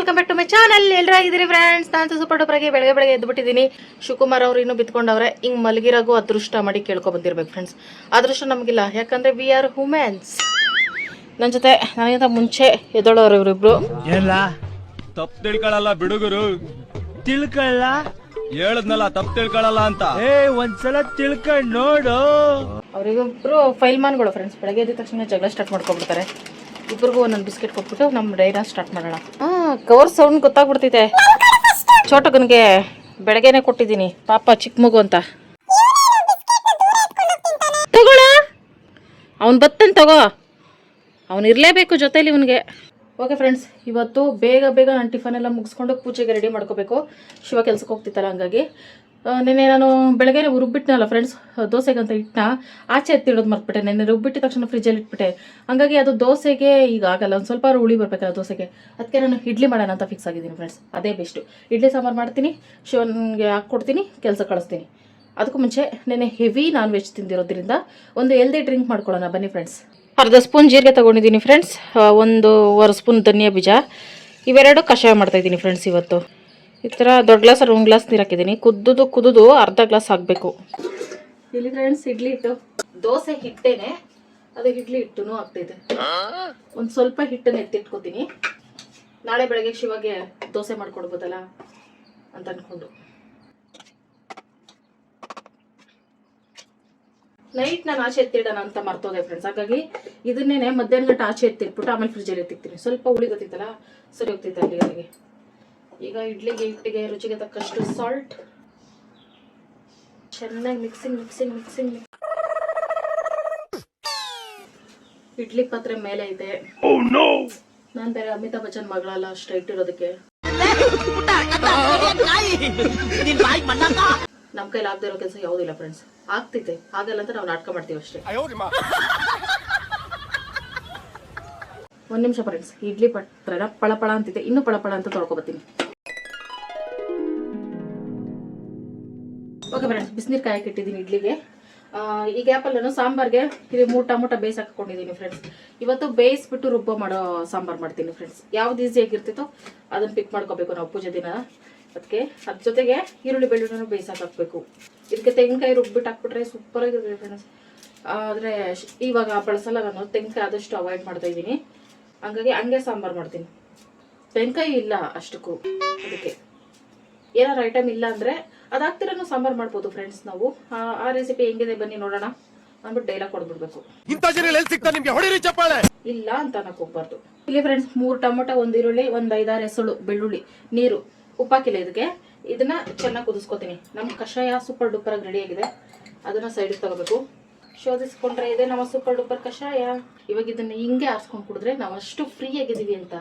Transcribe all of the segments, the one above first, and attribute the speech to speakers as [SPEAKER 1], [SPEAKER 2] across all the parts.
[SPEAKER 1] Welcome back to my channel. ಎಲ್ಲರೂ ಆಗಿದ್ದೀರಿ friends? ನಾನು ಸೂಪರ್ ಡೂಪರಾಗಿ ಬೆಳಗ್ಗೆ ಎದ್ದುಬಿಟ್ಟಿದ್ದೀನಿ. ಶಿವಕುಮಾರ್ ಅವರು ಇನ್ನೂ ಬಿತ್ಕೊಂಡವ್ರೆ. ಹಿಂಗೆ ಮಲಗಿರಾಗೂ ಅದೃಷ್ಟ ಮಾಡಿ ಕೇಳ್ಕೊ ಬಂದಿರ್ಬೇಕು ಫ್ರೆಂಡ್ಸ್. ಅದೃಷ್ಟ ನಮಗಿಲ್ಲ, ಯಾಕಂದ್ರೆ ವಿ ಆರ್ ಹ್ಯೂಮನ್ಸ್. ನನ್ನ ಜೊತೆ ನನಗಿಂತ ಮುಂಚೆ ಎದ್ದೋಳವ್ರು ಇವರಿಬ್ರು.
[SPEAKER 2] ಎಲ್ಲ ತಪ್ಪು ತಿಳ್ಕೊಳ್ಳಲ್ಲ ಬಿಡುಗರು, ತಿಳ್ಕೊಳ್ಳ ಹೇಳದ್ನಲ್ಲ ತಪ್ಪು ತಿಳ್ಕೊಳ್ಳಲ್ಲ ಅಂತ. ಒಂದ್ಸಲ ತಿಳ್ಕೊಂಡ್ ನೋಡು.
[SPEAKER 1] ಅವರಿಗೊಬ್ರು ಫೈಲ್ಮಾನ್ಗಳು ಫ್ರೆಂಡ್ಸ್. ಬೆಳಗ್ಗೆ ಎದ್ದ ತಕ್ಷಣ ಜಗಳ ಸ್ಟಾರ್ಟ್ ಮಾಡ್ಕೊಬಿಡ್ತಾರೆ. ಇಬ್ಬರಿಗೂ ಒಂದೊಂದು ಬಿಸ್ಕೆಟ್ ಕೊಟ್ಬಿಟ್ಟು ನಮ್ಮ ಡೈನ ಸ್ಟಾರ್ಟ್ ಮಾಡೋಣ. ಕವರ್ ಸೌಂಡ್ ಗೊತ್ತಾಗ್ಬಿಡ್ತೈತೆ. ಚೋಟಗನ್ಗೆ ಬೆಳಗ್ಗೆನೆ ಕೊಟ್ಟಿದ್ದೀನಿ, ಪಾಪ ಚಿಕ್ಕ ಮಗು ಅಂತ. ತಗೋಳ, ಅವನು ಬತ್ತನ್ ತಗೋ, ಅವನು ಇರಲೇಬೇಕು ಜೊತೆಲಿ ಇವನಿಗೆ. ಓಕೆ ಫ್ರೆಂಡ್ಸ್, ಇವತ್ತು ಬೇಗ ನಾನು ಟಿಫನ್ ಎಲ್ಲ ಮುಗಿಸ್ಕೊಂಡು ಪೂಜೆಗೆ ರೆಡಿ ಮಾಡ್ಕೋಬೇಕು. ಶಿವ ಕೆಲ್ಸಕ್ಕೆ ಹೋಗ್ತಿತ್ತಲ್ಲ, ಹಂಗಾಗಿ ನೆನ್ನೆ ನಾನು ಬೆಳಗ್ಗೆ ರುಬ್ಬಿಟ್ನಲ್ಲ ಫ್ರೆಂಡ್ಸ್, ದೋಸೆಗಂತ ಹಿಟ್ಟನ್ನ ಆಚೆ ಎತ್ತಿಡೋದು ಮರ್ತ್ಬಿಟ್ಟೆ. ನೆನ್ನೆ ರುಬ್ಬಿಟ್ಟಿದ ತಕ್ಷಣ ಫ್ರಿಜ್ಜಲ್ಲಿ ಇಟ್ಬಿಟ್ಟೆ. ಹಂಗಾಗಿ ಅದು ದೋಸೆಗೆ ಈಗ ಆಗಲ್ಲ, ಒಂದು ಸ್ವಲ್ಪ ಹುಳಿ ಬರ್ಬೇಕಲ್ಲ ದೋಸೆಗೆ. ಅದಕ್ಕೆ ನಾನು ಇಡ್ಲಿ ಮಾಡೋಣ ಅಂತ ಫಿಕ್ಸ್ ಆಗಿದ್ದೀನಿ ಫ್ರೆಂಡ್ಸ್. ಅದೇ ಬೆಸ್ಟು. ಇಡ್ಲಿ ಸಾಂಬಾರು ಮಾಡ್ತೀನಿ, ಶಿವನಿಗೆ ಹಾಕ್ಕೊಡ್ತೀನಿ, ಕೆಲಸ ಕಳಿಸ್ತೀನಿ. ಅದಕ್ಕೂ ಮುಂಚೆ ನೆನ್ನೆ ಹೆವಿ ನಾನ್ ವೆಜ್ ತಿಂದಿರೋದ್ರಿಂದ ಒಂದು ಹೆಲ್ದಿ ಡ್ರಿಂಕ್ ಮಾಡ್ಕೊಳ್ಳೋಣ ಬನ್ನಿ ಫ್ರೆಂಡ್ಸ್. ಅರ್ಧ ಸ್ಪೂನ್ ಜೀರಿಗೆ ತೊಗೊಂಡಿದ್ದೀನಿ ಫ್ರೆಂಡ್ಸ್, 1 ಸ್ಪೂನ್ ಧನಿಯಾ ಬೀಜ, ಇವೆರಡು ಕಷಾಯ ಮಾಡ್ತಾಯಿದ್ದೀನಿ ಫ್ರೆಂಡ್ಸ್. ಇವತ್ತು ಈ ಥರ ದೊಡ್ಡ ಗ್ಲಾಸ್ 1 ಗ್ಲಾಸ್ ನೀರು ಹಾಕಿದ್ದೀನಿ. ಕುದ್ದು ಅರ್ಧ ಗ್ಲಾಸ್ ಹಾಕಬೇಕು. ಇಲ್ಲಿ ಫ್ರೆಂಡ್ಸ್ ಇಡ್ಲಿ ಹಿಟ್ಟು, ದೋಸೆ ಹಿಟ್ಟೇನೆ, ಅದು ಇಡ್ಲಿ ಹಿಟ್ಟು ಆಗ್ತೈತೆ. ಒಂದು ಸ್ವಲ್ಪ ಹಿಟ್ಟನ್ನು ಎತ್ತಿಟ್ಕೋತೀನಿ, ನಾಳೆ ಬೆಳಗ್ಗೆ ಶಿವಾಗೆ ದೋಸೆ ಮಾಡ್ಕೊಡ್ಬೋದಲ್ಲ ಅಂತ ಅಂದ್ಕೊಂಡು. ನೈಟ್ ನಾನು ಆಚೆ ಎತ್ತಿಡೋಣ ಅಂತ ಮರ್ತೋದೆ ಫ್ರೆಂಡ್ಸ್. ಹಾಗಾಗಿ ಇದನ್ನೇನೆ ಮಧ್ಯಾಹ್ನ ಗಂಟೆ ಆಚೆ ಎತ್ತಿಟ್ಬಿಟ್ಟು ಆಮೇಲೆ ಫ್ರಿಜ್ಜಲ್ಲಿ ಎತ್ತಿಕ್ತೀನಿ. ಸ್ವಲ್ಪ ಉಳಿಗತ್ತಿತ್ತಲ್ಲ, ಸರಿ ಹೋಗ್ತೈತೆ ಅಲ್ಲಿಗೆ. ಈಗ ಇಡ್ಲಿಗೆ ಹಿಟ್ಟಿಗೆ ರುಚಿಗೆ ತಕ್ಕಷ್ಟು ಸಾಲ್ಟ್, ಚೆನ್ನಾಗಿ ಮಿಕ್ಸಿಂಗ್. ಇಡ್ಲಿ ಪಾತ್ರೆ ಮೇಲೆ ಇದೆ. ನಾನು ಬೇರೆ ಅಮಿತಾಬ್ ಬಚ್ಚನ್ ಮಗಳಲ್ಲ ಸ್ಟ್ರೈಟ್ ಇರೋದಕ್ಕೆ. ನಮ್ಮ ಕೈಲಿ ಆಗದೆ ಇರೋ ಕೆಲಸ ಯಾವುದಿಲ್ಲ ಫ್ರೆಂಡ್ಸ್. ಆಗ್ತೈತೆ, ಆಗಲ್ಲ ಅಂತ ನಾವು ನಾಟಕ ಮಾಡ್ತೀವಿ ಅಷ್ಟೇ. 1 ನಿಮಿಷ ಫ್ರೆಂಡ್ಸ್. ಇಡ್ಲಿ ಪಾತ್ರೆನ ಪಳಪಳ ಅಂತಿದೆ, ಇನ್ನೂ ಪಳಪಳ ಅಂತ ತೊಳ್ಕೊಬತ್ತೀನಿ. ಓಕೆ ಫ್ರೆಂಡ್ಸ್, ಬಿಸಿನೀರು ಕಾಯಕ್ಕೆ ಇಟ್ಟಿದ್ದೀನಿ ಇಡ್ಲಿಗೆ. ಈ ಗ್ಯಾಪಲ್ಲಿ ನಾನು ಸಾಂಬಾರ್ಗೆ ಇಲ್ಲಿ 3 ಟೊಮೊಟೊ ಬೇಯಿಸಿ ಹಾಕೊಂಡಿದ್ದೀನಿ ಫ್ರೆಂಡ್ಸ್. ಇವತ್ತು ಬೇಯಿಸ್ಬಿಟ್ಟು ರುಬ್ಬ ಮಾಡೋ ಸಾಂಬಾರು ಮಾಡ್ತೀನಿ ಫ್ರೆಂಡ್ಸ್. ಯಾವ್ದು ಈಸಿಯಾಗಿರ್ತಿತ್ತೋ ಅದನ್ನು ಪಿಕ್ ಮಾಡ್ಕೋಬೇಕು ನಾವು ಪೂಜೆ ದಿನ. ಅದಕ್ಕೆ ಅದ್ರ ಜೊತೆಗೆ ಈರುಳ್ಳಿ ಬೆಳ್ಳುಳ್ಳಿನೂ ಬೇಯಿಸಾಕ ಹಾಕಬೇಕು. ಇದಕ್ಕೆ ತೆಂಗಿನಕಾಯಿ ರುಬ್ಬಿಟ್ಟು ಹಾಕ್ಬಿಟ್ರೆ ಸೂಪರ್ ಆಗಿರುತ್ತೆ ಫ್ರೆಂಡ್ಸ್. ಆದರೆ ಇವಾಗ ಬಳಸಲ್ಲ, ನಾನು ತೆಂಗಿನಕಾಯಿ ಆದಷ್ಟು ಅವಾಯ್ಡ್ ಮಾಡ್ತಾ ಇದ್ದೀನಿ. ಹಂಗಾಗಿ ಹಂಗೆ ಸಾಂಬಾರು ಮಾಡ್ತೀನಿ. ತೆಂಗಿನಕಾಯಿ ಇಲ್ಲ ಅಷ್ಟಕ್ಕೂ, ಅದಕ್ಕೆ ಏನಾರು ಐಟಮ್ ಇಲ್ಲ ಅಂದರೆ ಅದಾಗ್ತಿರೋನು ಸಾಂಬಾರು ಮಾಡ್ಬೋದು ಫ್ರೆಂಡ್ಸ್. ನಾವು ಆ ರೆಸಿಪಿ ಹೆಂಗಿದೆ ಬನ್ನಿ ನೋಡೋಣ ಅಂದ್ಬಿಟ್ಟು ಡೈಲಾಗ್ ಕೊಡ್ಬಿಡ್ಬೇಕು. ಇಲ್ಲ ಅಂತ ಅನ್ನಕ್ ಹೋಗ್ಬಾರ್ದು. ಇಲ್ಲಿ ಫ್ರೆಂಡ್ಸ್ 3 ಟೊಮೊಟೊ, 1 ಈರುಳ್ಳಿ, 1 5-6 ಎಸಳು ಬೆಳ್ಳುಳ್ಳಿ, ನೀರು, ಉಪ್ಪಾಕಿಲ್ಲ ಇದಕ್ಕೆ. ಇದನ್ನ ಚೆನ್ನಾಗಿ ಕುದಿಸ್ಕೊತೀನಿ. ನಮ್ಮ ಕಷಾಯ ಸೂಪರ್ ಡೂಪರ್ ಆಗಿ ರೆಡಿ ಆಗಿದೆ. ಅದನ್ನ ಸೈಡಿಗೆ ತಗೋಬೇಕು. ಶೋಧಿಸ್ಕೊಂಡ್ರೆ ಇದೆ ನಮ್ಮ ಸೂಪರ್ ಡೂಪರ್ ಕಷಾಯ. ಇವಾಗ ಇದನ್ನ ಹಿಂಗೆ ಆರಿಸ್ಕೊಂಡು ಕುಡಿದ್ರೆ ನಾವು ಅಷ್ಟು ಫ್ರೀ ಆಗಿದ್ದೀವಿ ಅಂತ.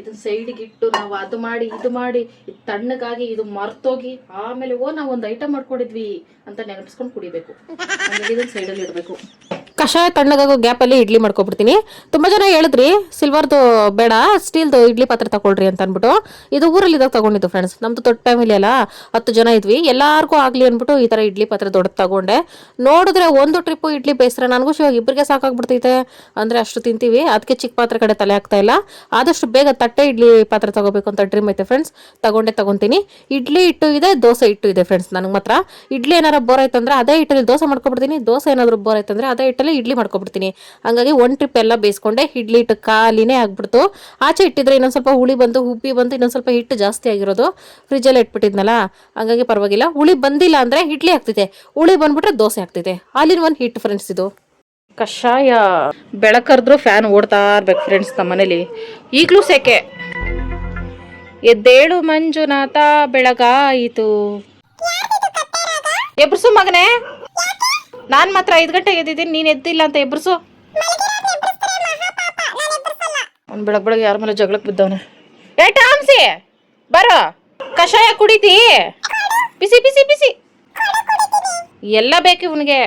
[SPEAKER 1] ಇದನ್ನ ಸೈಡಿಗೆ ಇಟ್ಟು ನಾವು ಅದು ಮಾಡಿ ಇದು ಮಾಡಿ ಇದು ತಣ್ಣಗಾಗಿ ಇದು ಮರ್ತೋಗಿ ಆಮೇಲೆ ನಾವು ಒಂದು ಐಟಮ್ ಮಾಡ್ಕೊಂಡಿದ್ವಿ ಅಂತ ನೆನಪಿಸ್ಕೊಂಡು ಕುಡಿಬೇಕು. ಇದನ್ನ ಸೈಡಲ್ಲಿ ಇಡಬೇಕು. ಕಷಾಯ ತಣ್ಣಗಾಗೋ ಗ್ಯಾಪಲ್ಲಿ ಇಡ್ಲಿ ಮಾಡ್ಕೊಬಿಡ್ತೀನಿ. ತುಂಬ ಜನ ಹೇಳಿದ್ರಿ ಸಿಲ್ವರ್ದು ಬೇಡ ಸ್ಟೀಲ್ದು ಇಡ್ಲಿ ಪಾತ್ರೆ ತಗೊಳ್ರಿ ಅಂತ ಅಂದ್ಬಿಟ್ಟು. ಇದು ಊರಲ್ಲಿ ಇದಾಗ ತಗೊಂಡಿದ್ದು ಫ್ರೆಂಡ್ಸ್. ನಮ್ದು ದೊಡ್ಡ ಫ್ಯಾಮಿಲಿ ಅಲ್ಲ, 10 ಜನ ಇದ್ವಿ. ಎಲ್ಲಾರ್ಗೂ ಆಗ್ಲಿ ಅಂದ್ಬಿಟ್ಟು ಈ ಥರ ಇಡ್ಲಿ ಪಾತ್ರೆ ದೊಡ್ಡದು ತಗೊಂಡೆ. ನೋಡಿದ್ರೆ ಒಂದು ಟ್ರಿಪ್ಪು ಇಡ್ಲಿ ಬೇಯಿಸ್ರೆ ನನಗೂ ಶಿವಾಗ ಇಬ್ಬರಿಗೆ ಸಾಕಾಗ್ಬಿಡ್ತೈತೆ. ಅಂದರೆ ಅಷ್ಟು ತಿಂತೀವಿ, ಅದಕ್ಕೆ ಚಿಕ್ಕ ಪಾತ್ರೆ ಕಡೆ ತಲೆ ಆಗ್ತಾ ಇಲ್ಲ. ಆದಷ್ಟು ಬೇಗ ತಟ್ಟೆ ಇಡ್ಲಿ ಪಾತ್ರೆ ತಗೋಬೇಕು ಅಂತ ಡ್ರೀಮ್ ಐತೆ ಫ್ರೆಂಡ್ಸ್. ತಗೊಂತೀನಿ. ಇಡ್ಲಿ ಹಿಟ್ಟು ಇದೆ, ದೋಸೆ ಹಿಟ್ಟು ಇದೆ ಫ್ರೆಂಡ್ಸ್. ನನಗೆ ಮಾತ್ರ ಇಡ್ಲಿ ಏನಾರು ಬೋರ್ ಆಯ್ತಂದ್ರೆ ಅದೇ ಹಿಟ್ಟಲ್ಲಿ ದೋಸೆ ಮಾಡ್ಕೊಬಿಡ್ತೀನಿ, ದೋಸೆ ಏನಾದರೂ ಬೋರ್ ಆಯ್ತಂದ್ರೆ ಅದೇ ಹಿಟ್ಟಲ್ಲಿ ಇಡ್ಲಿ ಮಾಡ್ಕೊಬಿಡ್ತೀನಿ. ಹಂಗಾಗಿ 1 ಟ್ರಿಪ್ ಎಲ್ಲ ಬೇಯಿಸ್ಕೊಂಡೆ. ಇಡ್ಲಿ ಹಿಟ್ಟು ಖಾಲಿನೇ ಆಗ್ಬಿಡ್ತು. ಆಚೆ ಇಟ್ಟಿದ್ರೆ ಇನ್ನೊಂದು ಸ್ವಲ್ಪ ಹುಳಿ ಬಂದು ಉಬ್ಬಿ ಬಂದು ಇನ್ನೊಂದು ಸ್ವಲ್ಪ ಹಿಟ್ಟು ಜಾಸ್ತಿ ಆಗಿರೋದು. ಫ್ರಿಜ್ಜಲ್ಲಿ ಇಟ್ಬಿಟ್ಟಿದ್ನಲ್ಲ, ಹಂಗಾಗಿ ಪರವಾಗಿಲ್ಲ. ಹುಳಿ ಬಂದಿಲ್ಲ ಅಂದರೆ ಇಡ್ಲಿ ಆಗ್ತಿದೆ, ಹುಳಿ ಬಂದ್ಬಿಟ್ರೆ ದೋಸೆ ಆಗ್ತಿದೆ. ಆಲಿನ್ 1 ಹಿಟ್ಟು ಫ್ರೆಂಡ್ಸ್ ಇದು. ಕಷಾಯ ಬೆಳಕರ್ದ್ರು ಫ್ಯಾನ್ ಓಡ್ತಾ ಇರ್ಬೇಕು ಫ್ರೆಂಡ್ಸ್ ನಮ್ಮ ಮನೇಲಿ. ಈಗಲೂ ಸೆಕೆ. ಎದ್ದೇಳು ಮಂಜುನಾಥ ಬೆಳಗಾಯಿತು. ಎಬ್ರಸು ಮಗನೇ, ನಾನ್ ಮಾತ್ರ 5 ಗಂಟೆಗೆ ಎದ್ದಿದ್ದೀನಿ, ನೀನ್ ಎದ್ದಿಲ್ಲ ಅಂತ ಎಬ್ರಸು. ಅವ್ನು ಬೆಳಗ್ಗೆ ಯಾರ ಮೇಲೆ ಜಗಳಕ್ಕೆ ಬಿದ್ದವನೆ. ಏ ಟಾಮ್ಸಿ ಬರೋ, ಕಷಾಯ ಕುಡಿತಿ, ಬಿಸಿ ಎಲ್ಲ ಬೇಕು ಇವನಿಗೆ.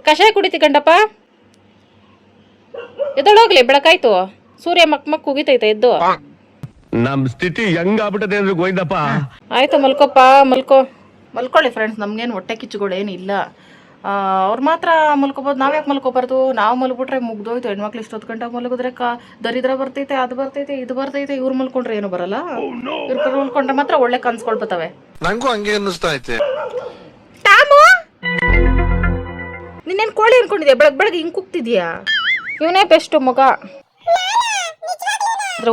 [SPEAKER 1] ಕಷಾಯ ಕುಡಿತಿ ಗಂಡಪ್ಪ. ಎದ್ದೊಳೋಗ್ಲಿ, ಬೆಳಕಾಯ್ತು. ಸೂರ್ಯ ಮಕ್ ಉಗಿತೈತೆ, ಎದ್ದು.
[SPEAKER 2] ನಮ್ ಸ್ಥಿತಿ ಹೆಂಗಾಗ್ಬಿಟ್ಟದೆ ಅಂದ್ರೆ ಗೋಯ್ದಪ್ಪ.
[SPEAKER 1] ಆಯ್ತು, ಮಲ್ಕೊಳ್ಳಿ ಫ್ರೆಂಡ್ಸ್. ನಮ್ಗೇನು ಹೊಟ್ಟೆ ಕಿಚ್ಚುಗಳೇನಿಲ್ಲ. ಅವ್ರು ಮಾತ್ರ ಮಲ್ಕೋಬೋದು, ನಾವ್ ಯಾಕೆ ಮಲ್ಕೋಬಾರ್ದು? ನಾವು ಮಲ್ಬಿಟ್ರೆ ಮುಗ್ದೋಯ್ತು. ಹೆಣ್ಮಕ್ಳು ಇಷ್ಟೊತ್ತು ಗಂಟೆ ಮಲಗಿದ್ರೆ ದರಿದ್ರ ಬರ್ತೈತೆ, ಅದು ಬರ್ತೈತೆ, ಇದು ಬರ್ತೈತೆ. ಇವ್ರು ಮಲ್ಕೊಂಡ್ರೆ ಏನು ಬರಲ್ಲ. ಇವ್ರು ಮಲ್ಕೊಂಡ್ರೆ ಮಾತ್ರ ಒಳ್ಳೆ ಕನ್ಸ್ಕೊಳ್ ಬರ್ತವೆ.
[SPEAKER 3] ನಂಗೂ ಹಂಗೆ ಅನ್ನಿಸ್ತಾ ಐತೆ.
[SPEAKER 1] ಟಾಮು, ನಿನ್ನೇನು ಕೋಳಿ ಅನ್ಕೊಂಡಿದ್ಯಾ? ಬೆಳಗ್ಗೆ ಹಿಂಗ್ ಕೂಗ್ತಿದ್ಯಾ? ಇವನೇ ಬೆಸ್ಟ್ ಮಗ.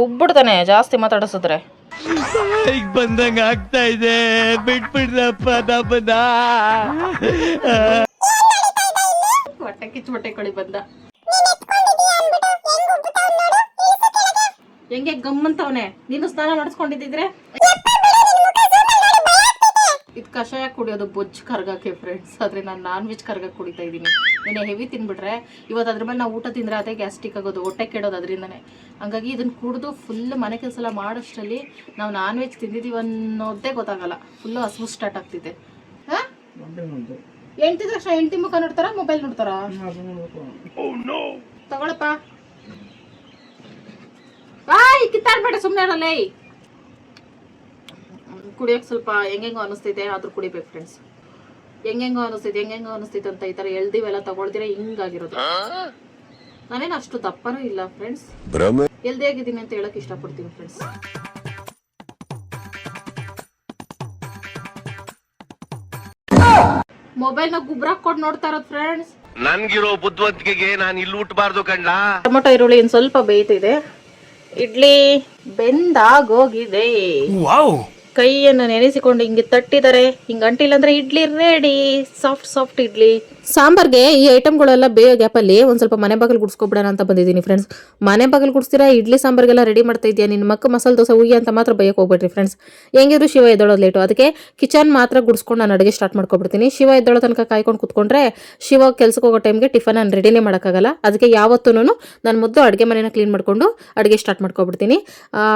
[SPEAKER 1] ಉಬ್ಬಿಡ್ತಾನೆ ಜಾಸ್ತಿ ಮಾತಾಡಿಸಿದ್ರೆ.
[SPEAKER 2] ಈಗ ಬಂದಂಗ ಆಗ್ತಾ ಇದೆ, ಬಿಟ್ಬಿಡ್ರಪ್ಪ ನಮ್ಮನ್ನ.
[SPEAKER 1] ಹೊಟ್ಟೆ ಕಿಚ್ಚು ಹೊಟ್ಟೆ ಕಳಿ ಬಂದ. ಹೆಂಗೆ ಗಮ್ಮಂತವನೆ. ನೀನು ಸ್ನಾನ ಮಾಡಿಸ್ಕೊಂಡಿದ್ದಿದ್ರೆ ಇದು ಕಷಾಯ ಕುಡಿಯೋದು ಬೊಜ್ಜು ಕರ್ಗಕ್ಕೆ ಫ್ರೆಂಡ್ಸ್. ಆದ್ರೆ ನಾನು ನಾನ್ ವೆಜ್ ಕರ್ಗಕ್ಕೆ ಕುಡಿತಾ ಇದ್ದೀನಿ. ನೀನೆ ಹೆವಿ ತಿನ್ಬಿಟ್ರೆ ಇವತ್ತು ಅದ್ರ ಮೇಲೆ ನಾವು ಊಟ ತಿಂದ್ರೆ ಅದೇ ಗ್ಯಾಸ್ಟ್ರಿಕ್ ಆಗೋದು, ಹೊಟ್ಟೆ ಕೆಡೋದು ಅದರಿಂದನೇ. ಹಂಗಾಗಿ ಇದನ್ನ ಕುಡಿದು ಫುಲ್ ಮನೆ ಕೆಲಸ ಎಲ್ಲ ಮಾಡೋಷ್ಟರಲ್ಲಿ ನಾವು ನಾನ್ ವೆಜ್ ತಿಂದಿದ್ದೀವಿ ಅನ್ನೋದೇ ಗೊತ್ತಾಗಲ್ಲ. ಫುಲ್ಲು ಹಸಿವು ಸ್ಟಾರ್ಟ್ ಆಗ್ತಿದೆ. ಹೆಂಡ್ತಿ ತಕ್ಷಣ ಹೆಂಡ್ತಿ ಮುಖ ನೋಡ್ತಾರ, ಮೊಬೈಲ್ ನೋಡ್ತಾರ? ತಗೊಳಪ್ಪ. ಬಾಯ್ ಕಿತ್ತಾಡ್ಬೇಡ, ಸುಮ್ಮನೆ ಇರಲ್ಲ. ಕುಡಿಯೋಕೆ ಸ್ವಲ್ಪ ಹೆಂಗೆಂಗೋ ಅನಿಸ್ತೈತೆ, ಆದ್ರೂ ಕುಡಿಬೇಕು ಫ್ರೆಂಡ್ಸ್. ಹೆಂಗೆಂಗೋ ಅನಿಸ್ತೈತೆ ಅಂತ ಈ ಥರ ಎಲ್ದಿವೆಲ್ಲ ತಗೊಳ್ದಿರ ಹಿಂಗಾಗಿರೋದು. ನಾನೇನು ಅಷ್ಟು ದಪ್ಪನೂ ಇಲ್ಲ ಫ್ರೆಂಡ್ಸ್, ಎಲ್ದಿ ಆಗಿದ್ದೀನಿ ಅಂತ ಹೇಳಕ್ ಇಷ್ಟಪಡ್ತೀನಿ ಫ್ರೆಂಡ್ಸ್. ಮೊಬೈಲ್ನ ಗುಬ್ರ ಹಾಕೊಂಡು ನೋಡ್ತಾ ಇರೋದು ಫ್ರೆಂಡ್ಸ್.
[SPEAKER 2] ನನ್ಗಿರೋ ಬುದ್ಧಿವಂತಿಕೆಗೆ ನಾನು ಇಲ್ಲಿ ಹುಟ್ಟಬಾರ್ದು ಕಂಡ.
[SPEAKER 1] ಟೊಮೊಟೊ ಈರುಳ್ಳಿ ಇನ್ನು ಸ್ವಲ್ಪ ಬೇಯ್ತಿದೆ. ಇಡ್ಲಿ ಬೆಂದಾಗೋಗಿದೆ. ಕೈಯನ್ನು ನೆನೆಸಿಕೊಂಡು ಹಿಂಗೆ ತಟ್ಟಿದ್ದಾರೆ. ಹಿಂಗೆ ಅಂಟಿಲ್ಲ ಅಂದ್ರೆ ಇಡ್ಲಿ ರೆಡಿ. ಸಾಫ್ಟ್ ಇಡ್ಲಿ. ಸಾಂಬಾರ್ಗೆ ಈ ಐಟಮ್ಗಳೆಲ್ಲ ಬೇಯೋ ಗ್ಯಾಪಲ್ಲಿ ಒಂದು ಸ್ವಲ್ಪ ಮನೆ ಬಾಗಿಲು ಗುಡಿಸ್ಕೊಬಿಡೋಣ ಅಂತ ಬಂದಿದ್ದೀನಿ ಫ್ರೆಂಡ್ಸ್. ಮನೆ ಬಾಗಿಲು ಗುಡಿಸ್ತೀರಾ, ಇಡ್ಲಿ ಸಾಂಬಾರ್ಗೆಲ್ಲ ರೆಡಿ ಮಾಡ್ತಾ ಇದೆಯಾ ನಿನ್ನ ಮಕ್ಕ ಮಸಾಲೆ ದೋಸೆ ಹುಯ್ಯ ಅಂತ ಮಾತ್ರ ಬೈಯಕ್ಕೆ ಹೋಗ್ಬೇಡ್ರಿ ಫ್ರೆಂಡ್ಸ್. ಹೆಂಗಿದ್ರು ಶಿವ ಎದ್ದೋಳೋದು ಲೇಟು, ಅದಕ್ಕೆ ಕಿಚನ್ ಮಾತ್ರ ಗುಡಿಸ್ಕೊಂಡು ನಾನು ಅಡುಗೆ ಸ್ಟಾರ್ಟ್ ಮಾಡ್ಕೊಬಿಡ್ತೀನಿ. ಶಿವ ಎದ್ದೋಳೋ ತನಕ ಕಾಯ್ಕೊಂಡು ಕುತ್ಕೊಂಡ್ರೆ ಶಿವ ಕೆಲ್ಸಕ್ಕೆ ಹೋಗೋ ಟೈಮ್ಗೆ ಟಿಫನ್ ನಾನು ರೆಡಿನೇ ಮಾಡೋಕ್ಕಾಗಲ್ಲ. ಅದಕ್ಕೆ ಯಾವತ್ತೂ ನಾನು ಮೊದಲು ಅಡುಗೆ ಮನೆನ ಕ್ಲೀನ್ ಮಾಡ್ಕೊಂಡು ಅಡುಗೆ ಸ್ಟಾರ್ಟ್ ಮಾಡ್ಕೊಬಿಡ್ತೀನಿ.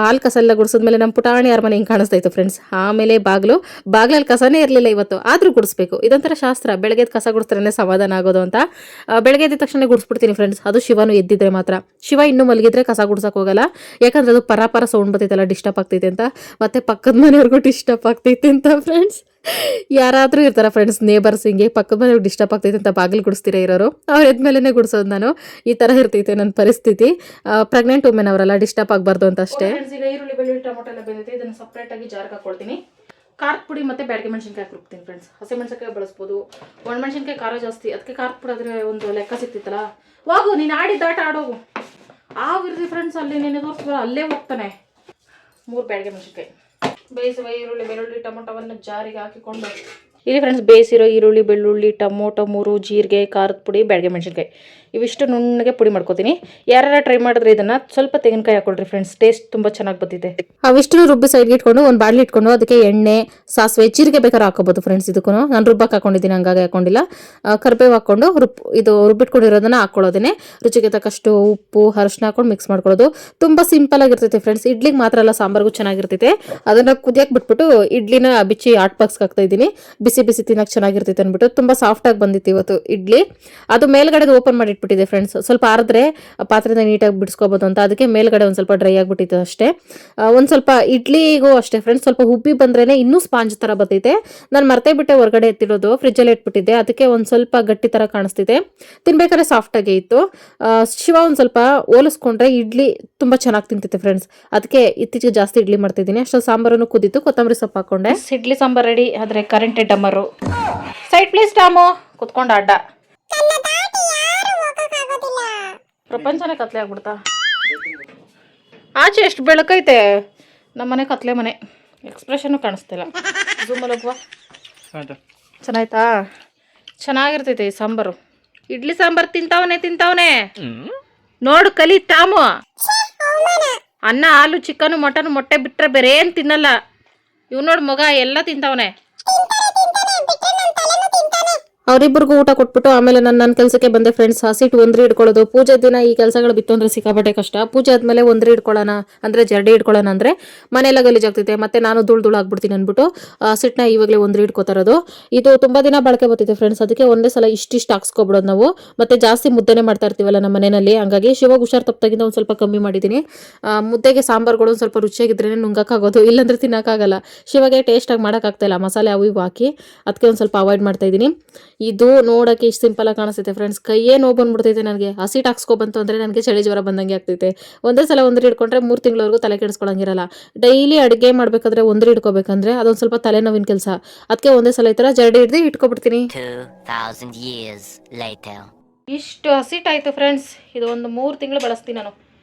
[SPEAKER 1] ಹಾಲು ಕಸ ಎಲ್ಲ ಗುಡಿಸಿದ್ಮೇಲೆ ನಮ್ಮ ಪುಟಾಣಿ ಯಾರ ಮನೆ ಹಿಂಗೆ ಕಾಣಿಸ್ತಾ ಇತ್ತು ಫ್ರೆಂಡ್ಸ್. ಆಮೇಲೆ ಬಾಗ್ಲಲ್ಲಿ ಕಸನೇ ಇರಲಿಲ್ಲ ಇವತ್ತು, ಆದರೂ ಗುಡಿಸ್ಬೇಕು. ಇದೊಂಥರ ಶಾಸ್ತ್ರ, ಬೆಳಗ್ಗೆ ಕಸ ಗುಡಿಸ್ತಾರೇ ಸಮಾಧಾನ ಆಗೋದು ಅಂತ. ಬೆಳಗ್ಗೆ ಎದ್ದ ತಕ್ಷಣ ಗುಡಿಸ್ಬಿಡ್ತೀನಿ ಫ್ರೆಂಡ್ಸ್. ಅದು ಶಿವನು ಎದ್ದಿದ್ರೆ ಮಾತ್ರ. ಶಿವ ಇನ್ನೂ ಮಲಗಿದ್ರೆ ಕಸ ಗುಡ್ಸಕ್ಕೆ ಹೋಗಲ್ಲ, ಯಾಕಂದ್ರೆ ಅದು ಪರ ಸೌಂಡ್ ಬರ್ತೈತಲ್ಲ, ಡಿಸ್ಟರ್ಬ್ ಆಗ್ತೈತೆ ಅಂತ. ಮತ್ತೆ ಪಕ್ಕದ ಮನೆಯವ್ರಿಗೂ ಡಿಸ್ಟರ್ಬ್ ಆಗ್ತೈತೆ ಅಂತ ಫ್ರೆಂಡ್ಸ್. ಯಾರಾದರೂ ಇರ್ತಾರ ಫ್ರೆಂಡ್ಸ್ ನೇಬರ್ಸ್, ಹಿಂಗೆ ಪಕ್ಕದ ಮನೆಯವ್ರಿಗೆ ಡಿಸ್ಟರ್ಬ್ ಆಗ್ತೈತೆ ಅಂತ ಬಾಗಿಲು ಗುಡಿಸ್ತೀರಾ ಇರೋರು. ಅವ್ರು ಎದ್ಮೇಲೆ ಗುಡಿಸೋದು ನಾನು. ಈ ಥರ ಇರ್ತೈತೆ ನನ್ನ ಪರಿಸ್ಥಿತಿ. ಪ್ರೆಗ್ನೆಂಟ್ ವುಮೆನ್ ಅವರೆಲ್ಲ ಡಿಸ್ಟರ್ಬ್ ಆಗಬಾರ್ದು ಅಂತ ಅಷ್ಟೇ. ಈಗ ಈರುಳ್ಳಿ ಬೆಳ್ಳುಳ್ಳಿ ಟೊಮೊಟೊ ಎಲ್ಲ ಬೆಂದೈತೆ. ಇದನ್ನು ಸಪ್ರೇಟಾಗಿ ಜಾರ್ಗೆ ಹಾಕೊಳ್ತೀನಿ. ಖಾರದ ಪುಡಿ ಮತ್ತು ಬ್ಯಾಡಗೆ ಮೆಣಸಿನ್ಕಾಯಿ ರುಬ್ತೀನಿ ಫ್ರೆಂಡ್ಸ್. ಹಸಿ ಮೆಣಸಿನ್ಕಾಯಿ ಬಳಸ್ಬೋದು, ಒಣ ಮೆಣಸಿನ್ಕಾಯಿ ಖಾರ ಜಾಸ್ತಿ, ಅದಕ್ಕೆ ಖಾರದ ಪುಡಿ ಆದರೆ ಒಂದು ಲೆಕ್ಕ ಸಿಕ್ತಿತ್ತಲ್ಲ. ಹೋಗು ನೀನು ಆಡಿದ್ದಾಟ ಆಡೋಗು. ಇರ್ದಿ ಫ್ರೆಂಡ್ಸ್, ಅಲ್ಲಿ ನೀನು ತೋರಿಸ್ಬೋ, ಅಲ್ಲೇ ಹೋಗ್ತಾನೆ. 3 ಬ್ಯಾಡಗೆ ಮೆಣಸಿನ್ಕಾಯಿ. ಬೇಯಿಸುವ ಈರುಳ್ಳಿ ಬೆಳ್ಳುಳ್ಳಿ ಟೊಮೊಟೊವನ್ನು ಜಾರಿಗೆ ಹಾಕಿಕೊಂಡು ಇಲ್ಲಿ ಫ್ರೆಂಡ್ಸ್ ಬೇಯಿಸಿರೋ ಈರುಳ್ಳಿ ಬೆಳ್ಳುಳ್ಳಿ ಟೊಮೊಟೊ 3 ಜೀರಿಗೆ ಖಾರದ ಪುಡಿ ಬ್ಯಾಡಗೆ ಮೆಣಸಿನ್ಕಾಯಿ ಇವಿಷ್ಟು ನುಣ್ಣಗೆ ಪುಡಿ ಮಾಡ್ಕೋತೀನಿ. ಯಾರು ಟ್ರೈ ಮಾಡಿದ್ರೆ ಇದನ್ನ ಸ್ವಲ್ಪ ತೆಂಗಿನಕಾಯಿ ಹಾಕೊಳ್ರಿ ಫ್ರೆಂಡ್ಸ್, ಟೇಸ್ಟ್ ತುಂಬ ಚೆನ್ನಾಗಿ ಬಂದಿದೆ. ಅವಿಷ್ಟು ರುಬ್ಬಿ ಸೈಡ್ಗೆ ಇಟ್ಕೊಂಡು ಒಂದು ಬಾಣಲಿ ಇಟ್ಕೊಂಡು ಅದಕ್ಕೆ ಎಣ್ಣೆ ಸಾಸಿವೆ ಜೀರಿಗೆ ಬೇಕಾದ್ರೆ ಹಾಕೋಬೋದು ಫ್ರೆಂಡ್ಸ್. ಇದಕ್ಕೂ ನಾನು ರುಬ್ಬಕ್ಕೆ ಹಾಕೊಂಡಿದ್ದೀನಿ, ಹಂಗಾಗಿ ಹಾಕೊಂಡಿಲ್ಲ. ಕರಿಬೇವು ಹಾಕೊಂಡು ಇದು ರುಬ್ಬಿಟ್ಕೊಂಡಿರೋದನ್ನ ಹಾಕೊಳ್ಳೋದೇನೆ. ರುಚಿಗೆ ತಕ್ಕಷ್ಟು ಉಪ್ಪು ಅರಿಶಿನ ಹಾಕೊಂಡು ಮಿಕ್ಸ್ ಮಾಡ್ಕೊಳ್ಳೋದು. ತುಂಬ ಸಿಂಪಲ್ ಆಗಿರ್ತೈತೆ ಫ್ರೆಂಡ್ಸ್. ಇಡ್ಲಿಗೆ ಮಾತ್ರ ಅಲ್ಲ, ಸಾಂಬಾರ್ಗೂ ಚೆನ್ನಾಗಿರ್ತೈತೆ. ಅದನ್ನ ಕುದಿಯಕ್ಕೆ ಬಿಟ್ಬಿಟ್ಟು ಇಡ್ಲಿನ ಬಿಚ್ಚಿ ಆಟ್ ಬಾಕ್ಸ್ಗೆ ಹಾಕ್ತಾ ಇದ್ದೀನಿ. ಬಿಸಿ ತಿನ್ನಕ್ಕೆ ಚೆನ್ನಾಗಿರ್ತೈತೆ ಅಂದ್ಬಿಟ್ಟು. ತುಂಬ ಸಾಫ್ಟಾಗಿ ಬಂದಿತ್ತು ಇವತ್ತು ಇಡ್ಲಿ. ಅದು ಮೇಲ್ಗಡೆ ಓಪನ್ ಮಾಡಿ ಇಟ್ಬಿಟ್ಟಿದೆ ಫ್ರೆಂಡ್ಸ್. ಸ್ವಲ್ಪ ಆರಿದ್ರೆ ಪಾತ್ರೆಯಿಂದ ನೀಟಾಗಿ ಬಿಡಿಸ್ಕೋಬೋದು ಅಂತ, ಅದಕ್ಕೆ ಮೇಲ್ಗಡೆ ಒಂದು ಸ್ವಲ್ಪ ಡ್ರೈ ಆಗಿಬಿಟ್ಟಿತ್ತು ಅಷ್ಟೇ. ಒಂದು ಸ್ವಲ್ಪ ಇಡ್ಲಿಗೂ ಅಷ್ಟೇ ಫ್ರೆಂಡ್ಸ್, ಸ್ವಲ್ಪ ಉಬ್ಬಿ ಬಂದ್ರೇನೆ ಇನ್ನೂ ಸ್ಪಾಂಜ್ ಥರ ಬರ್ತೈತೆ. ನಾನು ಮರ್ತೇ ಬಿಟ್ಟೆ ಹೊರಗಡೆ ಎತ್ತಿರೋದು, ಫ್ರಿಜ್ಜಲ್ಲಿ ಇಟ್ಬಿಟ್ಟಿದ್ದೆ, ಅದಕ್ಕೆ ಒಂದು ಸ್ವಲ್ಪ ಗಟ್ಟಿ ಥರ ಕಾಣಿಸ್ತಿದೆ. ತಿನ್ಬೇಕಾದ್ರೆ ಸಾಫ್ಟಾಗೇ ಇತ್ತು. ಶಿವ ಒಂದು ಸ್ವಲ್ಪ ಹೋಲಿಸ್ಕೊಂಡ್ರೆ ಇಡ್ಲಿ ತುಂಬ ಚೆನ್ನಾಗಿ ತಿಂತೈತೆ ಫ್ರೆಂಡ್ಸ್. ಅದಕ್ಕೆ ಇತ್ತೀಚೆಗೆ ಜಾಸ್ತಿ ಇಡ್ಲಿ ಮಾಡ್ತಿದ್ದೀನಿ. ಅಷ್ಟು ಸಾಂಬಾರನ್ನು ಕುದಿತು, ಕೊತ್ತಂಬರಿ ಸೊಪ್ಪು ಹಾಕೊಂಡೆ. ಇಡ್ಲಿ ಸಾಂಬಾರು ರೆಡಿ. ಆದರೆ ಕರೆಂಟ್ ಡಮ್ಮರು. ಸೈಡ್ ಪ್ಲೀಸ್ ಟಾಮು, ಕುತ್ಕೊಂಡು ಅಡ್ಡ. ಪ್ರಪಂಚನೇ ಕತ್ಲೆ ಆಗ್ಬಿಡ್ತಾ. ಆಚೆ ಎಷ್ಟು ಬೆಳಕೈತೆ. ನಮ್ಮನೆ ಕತ್ಲೆ ಮನೆ, ಎಕ್ಸ್ಪ್ರೆಷನ್ನು ಕಾಣಿಸ್ತಿಲ್ಲ. ಝೂಮಲ್ಲಿ ಹೋಗುವ. ಚೆನ್ನಾಯ್ತಾ? ಚೆನ್ನಾಗಿರ್ತೈತೆ ಈ ಸಾಂಬಾರು. ಇಡ್ಲಿ ಸಾಂಬಾರು ತಿಂತಾವನೆ ನೋಡು, ಕಲಿ ಟಾಮು. ಅನ್ನ ಹಾಲು ಚಿಕನು ಮಟನ್ ಮೊಟ್ಟೆ ಬಿಟ್ರೆ ಬೇರೆ ಏನು ತಿನ್ನಲ್ಲ. ಇವ್ ನೋಡು ಮಗ ಎಲ್ಲ ತಿಂತಾವನೆ. ಅವರಿಬ್ಬರಿಗೂ ಊಟ ಕೊಟ್ಬಿಟ್ಟು ಆಮೇಲೆ ನನ್ನ ಕೆಲಸಕ್ಕೆ ಬಂದೆ ಫ್ರೆಂಡ್ಸ್. ಹಸಿಟ್ಟು ಒಂದ್ರಿ ಇಟ್ಕೊಳ್ಳೋದು. ಪೂಜೆ ದಿನ ಈ ಕೆಲಸಗಳು ಬಿತ್ತು ಅಂದ್ರೆ ಸಿಕ್ಕಾಪಟ್ಟೆ ಕಷ್ಟ. ಪೂಜೆ ಆದ್ಮೇಲೆ ಒಂದ್ರಿ ಇಟ್ಕೊಳ್ಳೋಣ ಅಂದ್ರೆ ಜರ್ಡಿ ಇಟ್ಕೊಳ್ಳೋಣ ಅಂದ್ರೆ ಮನೆಯೆಲ್ಲ ಗಲೀಜಾಗ್ತೈತೆ, ಮತ್ತೆ ನಾನು ಧೂಳು ಆಗ್ಬಿಡ್ತೀನಿ ಅಂದ್ಬಿಟ್ಟು ಸಿಟ್ಟನ್ನ ಇವಾಗಲೇ ಒಂದ್ರಿ ಇಟ್ಕೋತಾ ಇರೋದು. ಇದು ತುಂಬಾ ದಿನ ಬಳಕೆ ಬರ್ತಿದೆ ಫ್ರೆಂಡ್ಸ್. ಅದಕ್ಕೆ ಒಂದೇ ಸಲ ಇಷ್ಟಿಷ್ಟು ಹಾಕ್ಸ್ಕೊಬಿಡೋದು ನಾವು. ಮತ್ತೆ ಜಾಸ್ತಿ ಮುದ್ದೆನೆ ಮಾಡ್ತಾ ಇರ್ತೀವಲ್ಲ ನಮ್ಮ ಮನೆಯಲ್ಲಿ, ಹಂಗಾಗಿ ಶಿವಾಗ ಹುಷಾರ್ ತಪ್ಪಾಗಿಂದ ಒಂದು ಸ್ವಲ್ಪ ಕಮ್ಮಿ ಮಾಡಿದ್ದೀನಿ. ಮುದ್ದೆಗೆ ಸಾಂಬಾರ್ಗಳು ಒಂದು ಸ್ವಲ್ಪ ರುಚಿಯಾಗಿದ್ರೇ ನುಂಗಕ್ಕಾಗೋದು, ಇಲ್ಲಾಂದ್ರೆ ತಿನ್ನಕ್ಕಾಗಲ್ಲ. ಶಿವಾಗೆ ಟೇಸ್ಟಾಗಿ ಮಾಡೋಕ್ಕಾಗ್ತಾಯಿಲ್ಲ, ಮಸಾಲೆ ಅವು ಇವು ಹಾಕಿ. ಅದಕ್ಕೆ ಒಂದು ಸ್ವಲ್ಪ ಅವಾಯ್ಡ್ ಮಾಡ್ತಾ ಇದ್ದೀನಿ. ಇದು ನೋಡೋಕ್ಕೆ ಇಷ್ಟು ಸಿಂಪಲಾಗಿ ಕಾಣಿಸ್ತೈತೆ ಫ್ರೆಂಡ್ಸ್. ಕೈಯೇ ನೋವು ಬಂದ್ಬಿಡ್ತೈತೆ ನನಗೆ. ಹಸಿಟ್ ಹಾಕ್ಸ್ಕೊಬಂತು ಅಂದರೆ ನನಗೆ ಚಳಿ ಜ್ವರ ಬಂದಂಗೆ ಆಗ್ತೈತೆ. ಒಂದೇ ಸಲ ಒಂದ್ರಿ ಹಿಡ್ಕೊಂಡ್ರೆ 3 ತಿಂಗಳವರೆಗೂ ತಲೆ ಕೆಡಿಸ್ಕೊಳಂಗಿರಲ್ಲ. ಡೈಲಿ ಅಡುಗೆ ಮಾಡಬೇಕಾದ್ರೆ ಒಂದ್ರಿ ಹಿಡ್ಕೋಬೇಕಂದ್ರೆ ಅದೊಂದು ಸ್ವಲ್ಪ ತಲೆನೋವಿನ ಕೆಲಸ. ಅದಕ್ಕೆ ಒಂದೇ ಸಲ ಈ ಥರ ಜರಡಿ ಹಿಡ್ದು ಇಟ್ಕೊಬಿಡ್ತೀನಿ.
[SPEAKER 4] 2000 years later.
[SPEAKER 1] ಇಷ್ಟು ಹಸಿಟ್ ಆಯಿತು ಫ್ರೆಂಡ್ಸ್. ಇದು ಒಂದು 3 ತಿಂಗಳು ಬಳಸ್ತೀನಿ ನಾನು.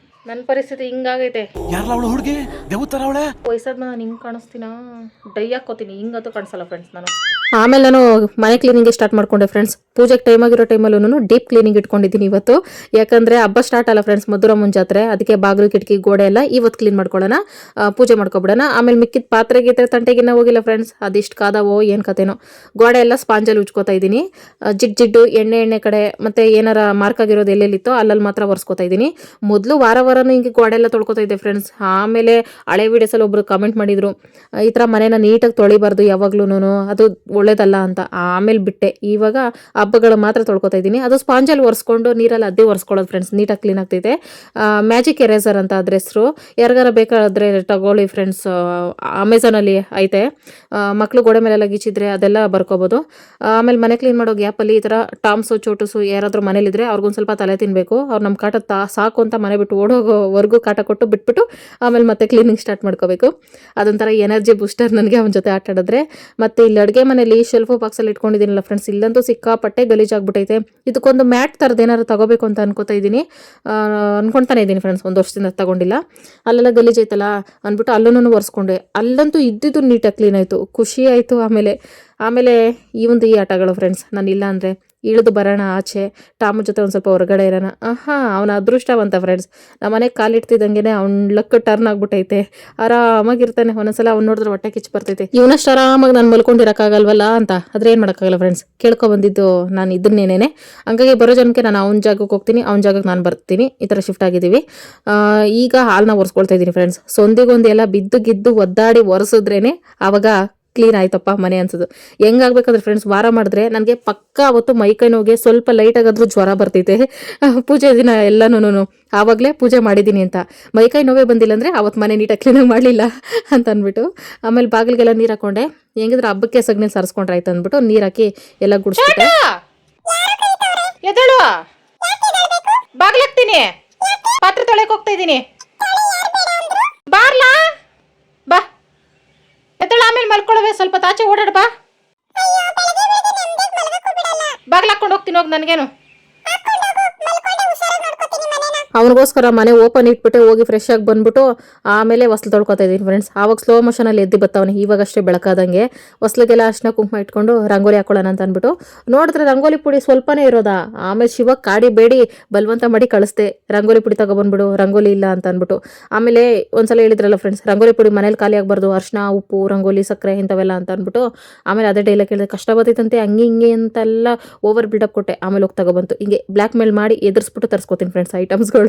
[SPEAKER 1] ನನ್ನ ಪರಿಸ್ಥಿತಿ ಹಿಂಗಾಗೈತೆ. ವಯಸ್ಸಾದ ನಾನು ಹಿಂಗೆ ಕಾಣಿಸ್ತೀನಾ? ಡೈ ಹಾಕೋತೀನಿ, ಹಿಂಗಂತೂ ಕಾಣಿಸಲ್ಲ ಫ್ರೆಂಡ್ಸ್ ನಾನು. ಆಮೇಲೆ ನಾನು ಮನೆ ಕ್ಲೀನಿಂಗ್ ಸ್ಟಾರ್ಟ್ ಮಾಡ್ಕೊಂಡೆ ಫ್ರೆಂಡ್ಸ್. ಪೂಜೆಗೆ ಟೈಮ್ ಆಗಿರೋ ಟೈಮಲ್ಲೂ ಡೀಪ್ ಕ್ಲೀನಿಂಗ್ ಇಟ್ಕೊಂಡಿದ್ದೀನಿ ಇವತ್ತು. ಯಾಕಂದರೆ ಹಬ್ಬ ಸ್ಟಾರ್ಟ್ ಅಲ್ಲ ಫ್ರೆಂಡ್ಸ್, ಮಧುರಮ್ಮನ ಜಾತ್ರೆ. ಅದಕ್ಕೆ ಬಾಗಿಲು ಕಿಟಕಿ ಗೋಡೆ ಎಲ್ಲ ಇವತ್ತು ಕ್ಲೀನ್ ಮಾಡ್ಕೊಳ್ಳೋಣ, ಪೂಜೆ ಮಾಡ್ಕೊಬಿಡೋಣ. ಆಮೇಲೆ ಮಿಕ್ಕಿದ ಪಾತ್ರೆಗೆ ತಂಟೆಗಿನ್ನ ಹೋಗಿಲ್ಲ ಫ್ರೆಂಡ್ಸ್. ಅದಿಷ್ಟು ಕಾದವೋ ಏನು ಕತೆನೋ. ಗೋಡೆ ಎಲ್ಲ ಸ್ಪಾಂಜಲ್ಲಿ ಉಜ್ಕೋತಾ ಇದ್ದೀನಿ. ಜಿಡ್ಡು ಎಣ್ಣೆ ಕಡೆ ಮತ್ತು ಏನಾರ ಮಾರ್ಕ್ ಆಗಿರೋದು ಎಲ್ಲೆಲ್ಲಿತ್ತೋ ಅಲ್ಲಲ್ಲಿ ಮಾತ್ರ ಒರೆಸ್ಕೋತಾ ಇದ್ದೀನಿ. ಮೊದಲು ವಾರನೂ ಹಿಂಗೆ ಗೋಡೆ ಎಲ್ಲ ತೊಳ್ಕೊತಾ ಇದ್ದೆ ಫ್ರೆಂಡ್ಸ್. ಆಮೇಲೆ ಹಳೆ ವೀಡಿಯೋಸಲ್ಲಿ ಒಬ್ರು ಕಮೆಂಟ್ ಮಾಡಿದ್ರು, ಈ ಥರ ಮನೇನ ನೀಟಾಗಿ ತೊಳಿಬಾರ್ದು ಯಾವಾಗ್ಲೂ, ಅದು ಒಳ್ಳೇದಲ್ಲ ಅಂತ. ಆಮೇಲೆ ಬಿಟ್ಟೆ. ಇವಾಗ ಹಬ್ಬಗಳು ಮಾತ್ರ ತೊಳ್ಕೊತಾ ಇದ್ದೀನಿ. ಅದು ಸ್ಪಾಂಜಲ್ಲಿ ಒರೆಸ್ಕೊಂಡು ನೀರಲ್ಲಿ ಅದೇ ಒರೆಸ್ಕೊಳ್ಳೋದು ಫ್ರೆಂಡ್ಸ್, ನೀಟಾಗಿ ಕ್ಲೀನ್ ಆಗ್ತೈತೆ. ಮ್ಯಾಜಿಕ್ ಎರೇಸರ್ ಅಂತ ಅದ್ರ ಹೆಸರು. ಯಾರಿಗಾರ ಬೇಕಾದ್ರೆ ತಗೊಳ್ಳಿ ಫ್ರೆಂಡ್ಸ್, ಅಮೆಝಾನಲ್ಲಿ ಐತೆ. ಮಕ್ಕಳು ಗೋಡೆ ಮೇಲೆಲ್ಲ ಗೀಚಿದ್ರೆ ಅದೆಲ್ಲ ಬರ್ಕೋಬೋದು. ಆಮೇಲೆ ಮನೆ ಕ್ಲೀನ್ ಮಾಡೋ ಗ್ಯಾಪಲ್ಲಿ ಈ ಥರ ಟಾಮ್ಸು ಚೋಟುಸು ಯಾರಾದರೂ ಮನೇಲಿದ್ರೆ ಅವ್ರಿಗೊಂದು ಸ್ವಲ್ಪ ತಲೆ ತಿನ್ನಬೇಕು. ಅವ್ರು ನಮ್ಮ ಕಾಟ ಸಾಕು ಅಂತ ಮನೆ ಬಿಟ್ಟು ಓಡೋಗೋವರೆಗೂ ಕಾಟ ಕೊಟ್ಟು ಬಿಟ್ಬಿಟ್ಟು ಆಮೇಲೆ ಮತ್ತೆ ಕ್ಲೀನಿಂಗ್ ಸ್ಟಾರ್ಟ್ ಮಾಡ್ಕೋಬೇಕು. ಅದೊಂಥರ ಎನರ್ಜಿ ಬೂಸ್ಟರ್ ನನಗೆ ಅವನ ಜೊತೆ ಆಟ ಆಡಿದ್ರೆ. ಮತ್ತು ಇಲ್ಲಿ ಅಡುಗೆ ಮನೇಲಿ ಶೆಲ್ಫು ಬಾಕ್ಸಲ್ಲಿ ಇಟ್ಕೊಂಡಿದ್ದೀನಲ್ಲ ಫ್ರೆಂಡ್ಸ್, ಇಲ್ಲಂತೂ ಸಿಕ್ಕಾಪಟ್ಟೆ ಗಲೀಜಾಗ್ಬಿಟ್ಟೈತೆ. ಇದಕ್ಕೊಂದು ಮ್ಯಾಟ್ ಥರದ್ದು ಏನಾದ್ರು ತಗೋಬೇಕು ಅಂತ ಅನ್ಕೋತಾ ಇದ್ದೀನಿ, ಅನ್ಕೊತಾನೆ ಇದ್ದೀನಿ ಫ್ರೆಂಡ್ಸ್. ಒಂದು ವರ್ಷದಿಂದ ತಗೊಂಡಿಲ್ಲ. ಅಲ್ಲೆಲ್ಲ ಗಲೀಜೈತಲ್ಲ ಅಂದ್ಬಿಟ್ಟು ಅಲ್ಲೂ ಒರೆಸ್ಕೊಂಡೆ. ಅಲ್ಲಂತೂ ಇದ್ದಿದ್ದು ನೀಟಾಗಿ ಕ್ಲೀನ್ ಆಯಿತು, ಖುಷಿ ಆಯಿತು. ಆಮೇಲೆ ಈ ಆಟಗಳು ಫ್ರೆಂಡ್ಸ್, ನಾನು ಇಲ್ಲ ಅಂದರೆ ಇಳಿದು ಬರೋಣ ಆಚೆ, ಟಾಮು ಜೊತೆ ಒಂದು ಸ್ವಲ್ಪ ಹೊರಗಡೆ ಇರೋಣ. ಅವನ ಅದೃಷ್ಟವಂತ ಫ್ರೆಂಡ್ಸ್. ನಮ್ಮ ಮನೆಗೆ ಕಾಲಿಡ್ತಿದ್ದಂಗೆ ಅವ್ನ ಲಕ್ ಟರ್ನ್ ಆಗ್ಬಿಟ್ಟೈತೆ. ಆರಾಮಾಗಿರ್ತಾನೆ. ಒಂದೊಂದ್ಸಲ ಅವ್ನು ನೋಡಿದ್ರೆ ಹೊಟ್ಟೆ ಕಿಚ್ಚು ಬರ್ತೈತೆ. ಇವನಷ್ಟು ಆರಾಮಾಗಿ ನಾನು ಮಲ್ಕೊಂಡಿರೋಕ್ಕಾಗಲ್ವಲ್ಲ ಅಂತ. ಆದರೆ ಏನು ಮಾಡೋಕ್ಕಾಗಲ್ಲ ಫ್ರೆಂಡ್ಸ್, ಕೇಳ್ಕೊಬಂದಿದ್ದು ನಾನು ಇದನ್ನೇನೆ. ಹಂಗಾಗಿ ಬರೋ ಜನಕ್ಕೆ ನಾನು ಅವ್ನ ಜಾಗಕ್ಕೆ ಹೋಗ್ತೀನಿ, ಅವ್ನ ಜಾಗಕ್ಕೆ ನಾನು ಬರ್ತೀನಿ. ಈ ಥರ ಶಿಫ್ಟ್ ಆಗಿದ್ದೀವಿ. ಈಗ ಹಾಲನ್ನ ಒರೆಸ್ಕೊಳ್ತಾ ಇದ್ದೀನಿ ಫ್ರೆಂಡ್ಸ್. ಸೊಂದಿಗೊಂದು ಎಲ್ಲ ಬಿದ್ದು ಗಿದ್ದು ಒದ್ದಾಡಿ ಒರೆಸಿದ್ರೇನೆ ಆವಾಗ ಕ್ಲೀನ್ ಆಯ್ತಪ್ಪ ಮನೆ ಅನ್ಸೋದು. ಹೆಂಗಾಗ್ಬೇಕಂದ್ರೆ ಫ್ರೆಂಡ್ಸ್, ವಾರ ಮಾಡಿದ್ರೆ ನನಗೆ ಪಕ್ಕ ಅವತ್ತು ಮೈಕೈ ನೋವಿಗೆ ಸ್ವಲ್ಪ ಲೈಟಾಗಾದ್ರೂ ಜ್ವರ ಬರ್ತೈತೆ. ಪೂಜೆ ದಿನ ಎಲ್ಲನೂ ಆವಾಗಲೇ ಪೂಜೆ ಮಾಡಿದ್ದೀನಿ ಅಂತ. ಮೈಕೈ ನೋವೇ ಬಂದಿಲ್ಲ ಅಂದರೆ ಅವತ್ತು ಮನೆ ನೀಟಾಗಿ ಕ್ಲೀನಾಗಿ ಮಾಡಲಿಲ್ಲ ಅಂತ ಅಂದ್ಬಿಟ್ಟು ಆಮೇಲೆ ಬಾಗಿಲಿಗೆಲ್ಲ ನೀರು ಹಾಕೊಂಡೆ. ಹೆಂಗಿದ್ರೆ ಹಬ್ಬಕ್ಕೆ ಸಗಣಿ ಸಾರಿಸ್ಕೊಂಡ್ರೆ ಆಯ್ತು ಅಂದ್ಬಿಟ್ಟು ನೀರು ಹಾಕಿ ಎಲ್ಲ ಗುಡಿಸ್ಬಿಟ್ಟೆ. ಎದಳು ಬಾಗ್ಲಾಗ್ತೀನಿ, ಪಾತ್ರೆ ತೊಳೆಯಕ್ಕೆ ಹೋಗ್ತಾ ಇದ್ದೀನಿ. ಬಾರ್ಲಾ ಬಾ, ಎತ್ತಳ ಆಮೇಲೆ ಮಲ್ಕೊಳ್ಳವೆ. ಸ್ವಲ್ಪ ತಾಚೆ ಓಡಾಡ ಬಾ. ಬಾಗ್ಲ ಹಾಕೊಂಡು ಹೋಗ್ತೀನಿ, ಹೋಗಿ ನನಗೇನು. ಅವನಿಗೋಸ್ಕರ ಮನೆ ಓಪನ್ ಇಟ್ಬಿಟ್ಟು ಹೋಗಿ ಫ್ರೆಶ್ ಆಗಿ ಬಂದ್ಬಿಟ್ಟು ಆಮೇಲೆ ಹೊಸ್ಲು ತೊಳ್ಕೊತಾ ಇದ್ದೀನಿ ಫ್ರೆಂಡ್ಸ್. ಆವಾಗ ಸ್ಲೋ ಮೋಷನಲ್ಲಿ ಎದ್ದು ಬರ್ತಾವನೆ. ಇವಾಗಷ್ಟೇ ಬೆಳಕಾದಂಗೆ ಹೊಸ್ಲಿಗೆಲ್ಲ ಅರ್ಶಿನ ಕುಂಕುಮ ಇಟ್ಕೊಂಡು ರಂಗೋಲಿ ಹಾಕೊಳ್ಳೋಣ ಅಂತ ಅಂದ್ಬಿಟ್ಟು ನೋಡಿದ್ರೆ ರಂಗೋಲಿ ಪುಡಿ ಸ್ವಲ್ಪನೇ ಇರೋದಾ. ಆಮೇಲೆ ಶಿವ ಕಾಡಿ ಬೇಡಿ ಬಲವಂತ ಮಾಡಿ ಕಳಿಸ್ದೆ, ರಂಗೋಲಿ ಪುಡಿ ತಗೊಬಂದ್ಬಿಡು, ರಂಗೋಲಿ ಇಲ್ಲ ಅಂತ ಅಂದ್ಬಿಟ್ಟು. ಆಮೇಲೆ ಒಂದ್ಸಲ ಹೇಳಿದ್ರಲ್ಲ ಫ್ರೆಂಡ್ಸ್, ರಂಗೋಲಿ ಪುಡಿ ಮನೇಲಿ ಖಾಲಿ ಆಗಬಾರ್ದು, ಅರ್ಶಿನ ಉಪ್ಪು ರಂಗೋಲಿ ಸಕ್ಕರೆ ಇಂಥವೆಲ್ಲ ಅಂತ ಅಂದ್ಬಿಟ್ಟು. ಆಮೇಲೆ ಅದೇ ಡೈಲಾಗ್ ಕೇಳಿದೆ, ಕಷ್ಟ ಬರ್ತೈತಂತೆ ಹಂಗೆ ಹಿಂಗೆ ಅಂತೆಲ್ಲ ಓವರ್ ಬಿಲ್ಡಪ್ ಕೊಟ್ಟೆ. ಆಮೇಲೆ ಹೋಗಿ ತಗೊಬಂತು. ಹಿಂಗೆ ಬ್ಲ್ಯಾಕ್ ಮೇಲ್ ಮಾಡಿ ಎದುರಿಸ್ಬಿಟ್ಟು ತರಿಸ್ಕೊತೀನಿ ಫ್ರೆಂಡ್ಸ್ ಐಟಮ್ಸ್ಗಳು.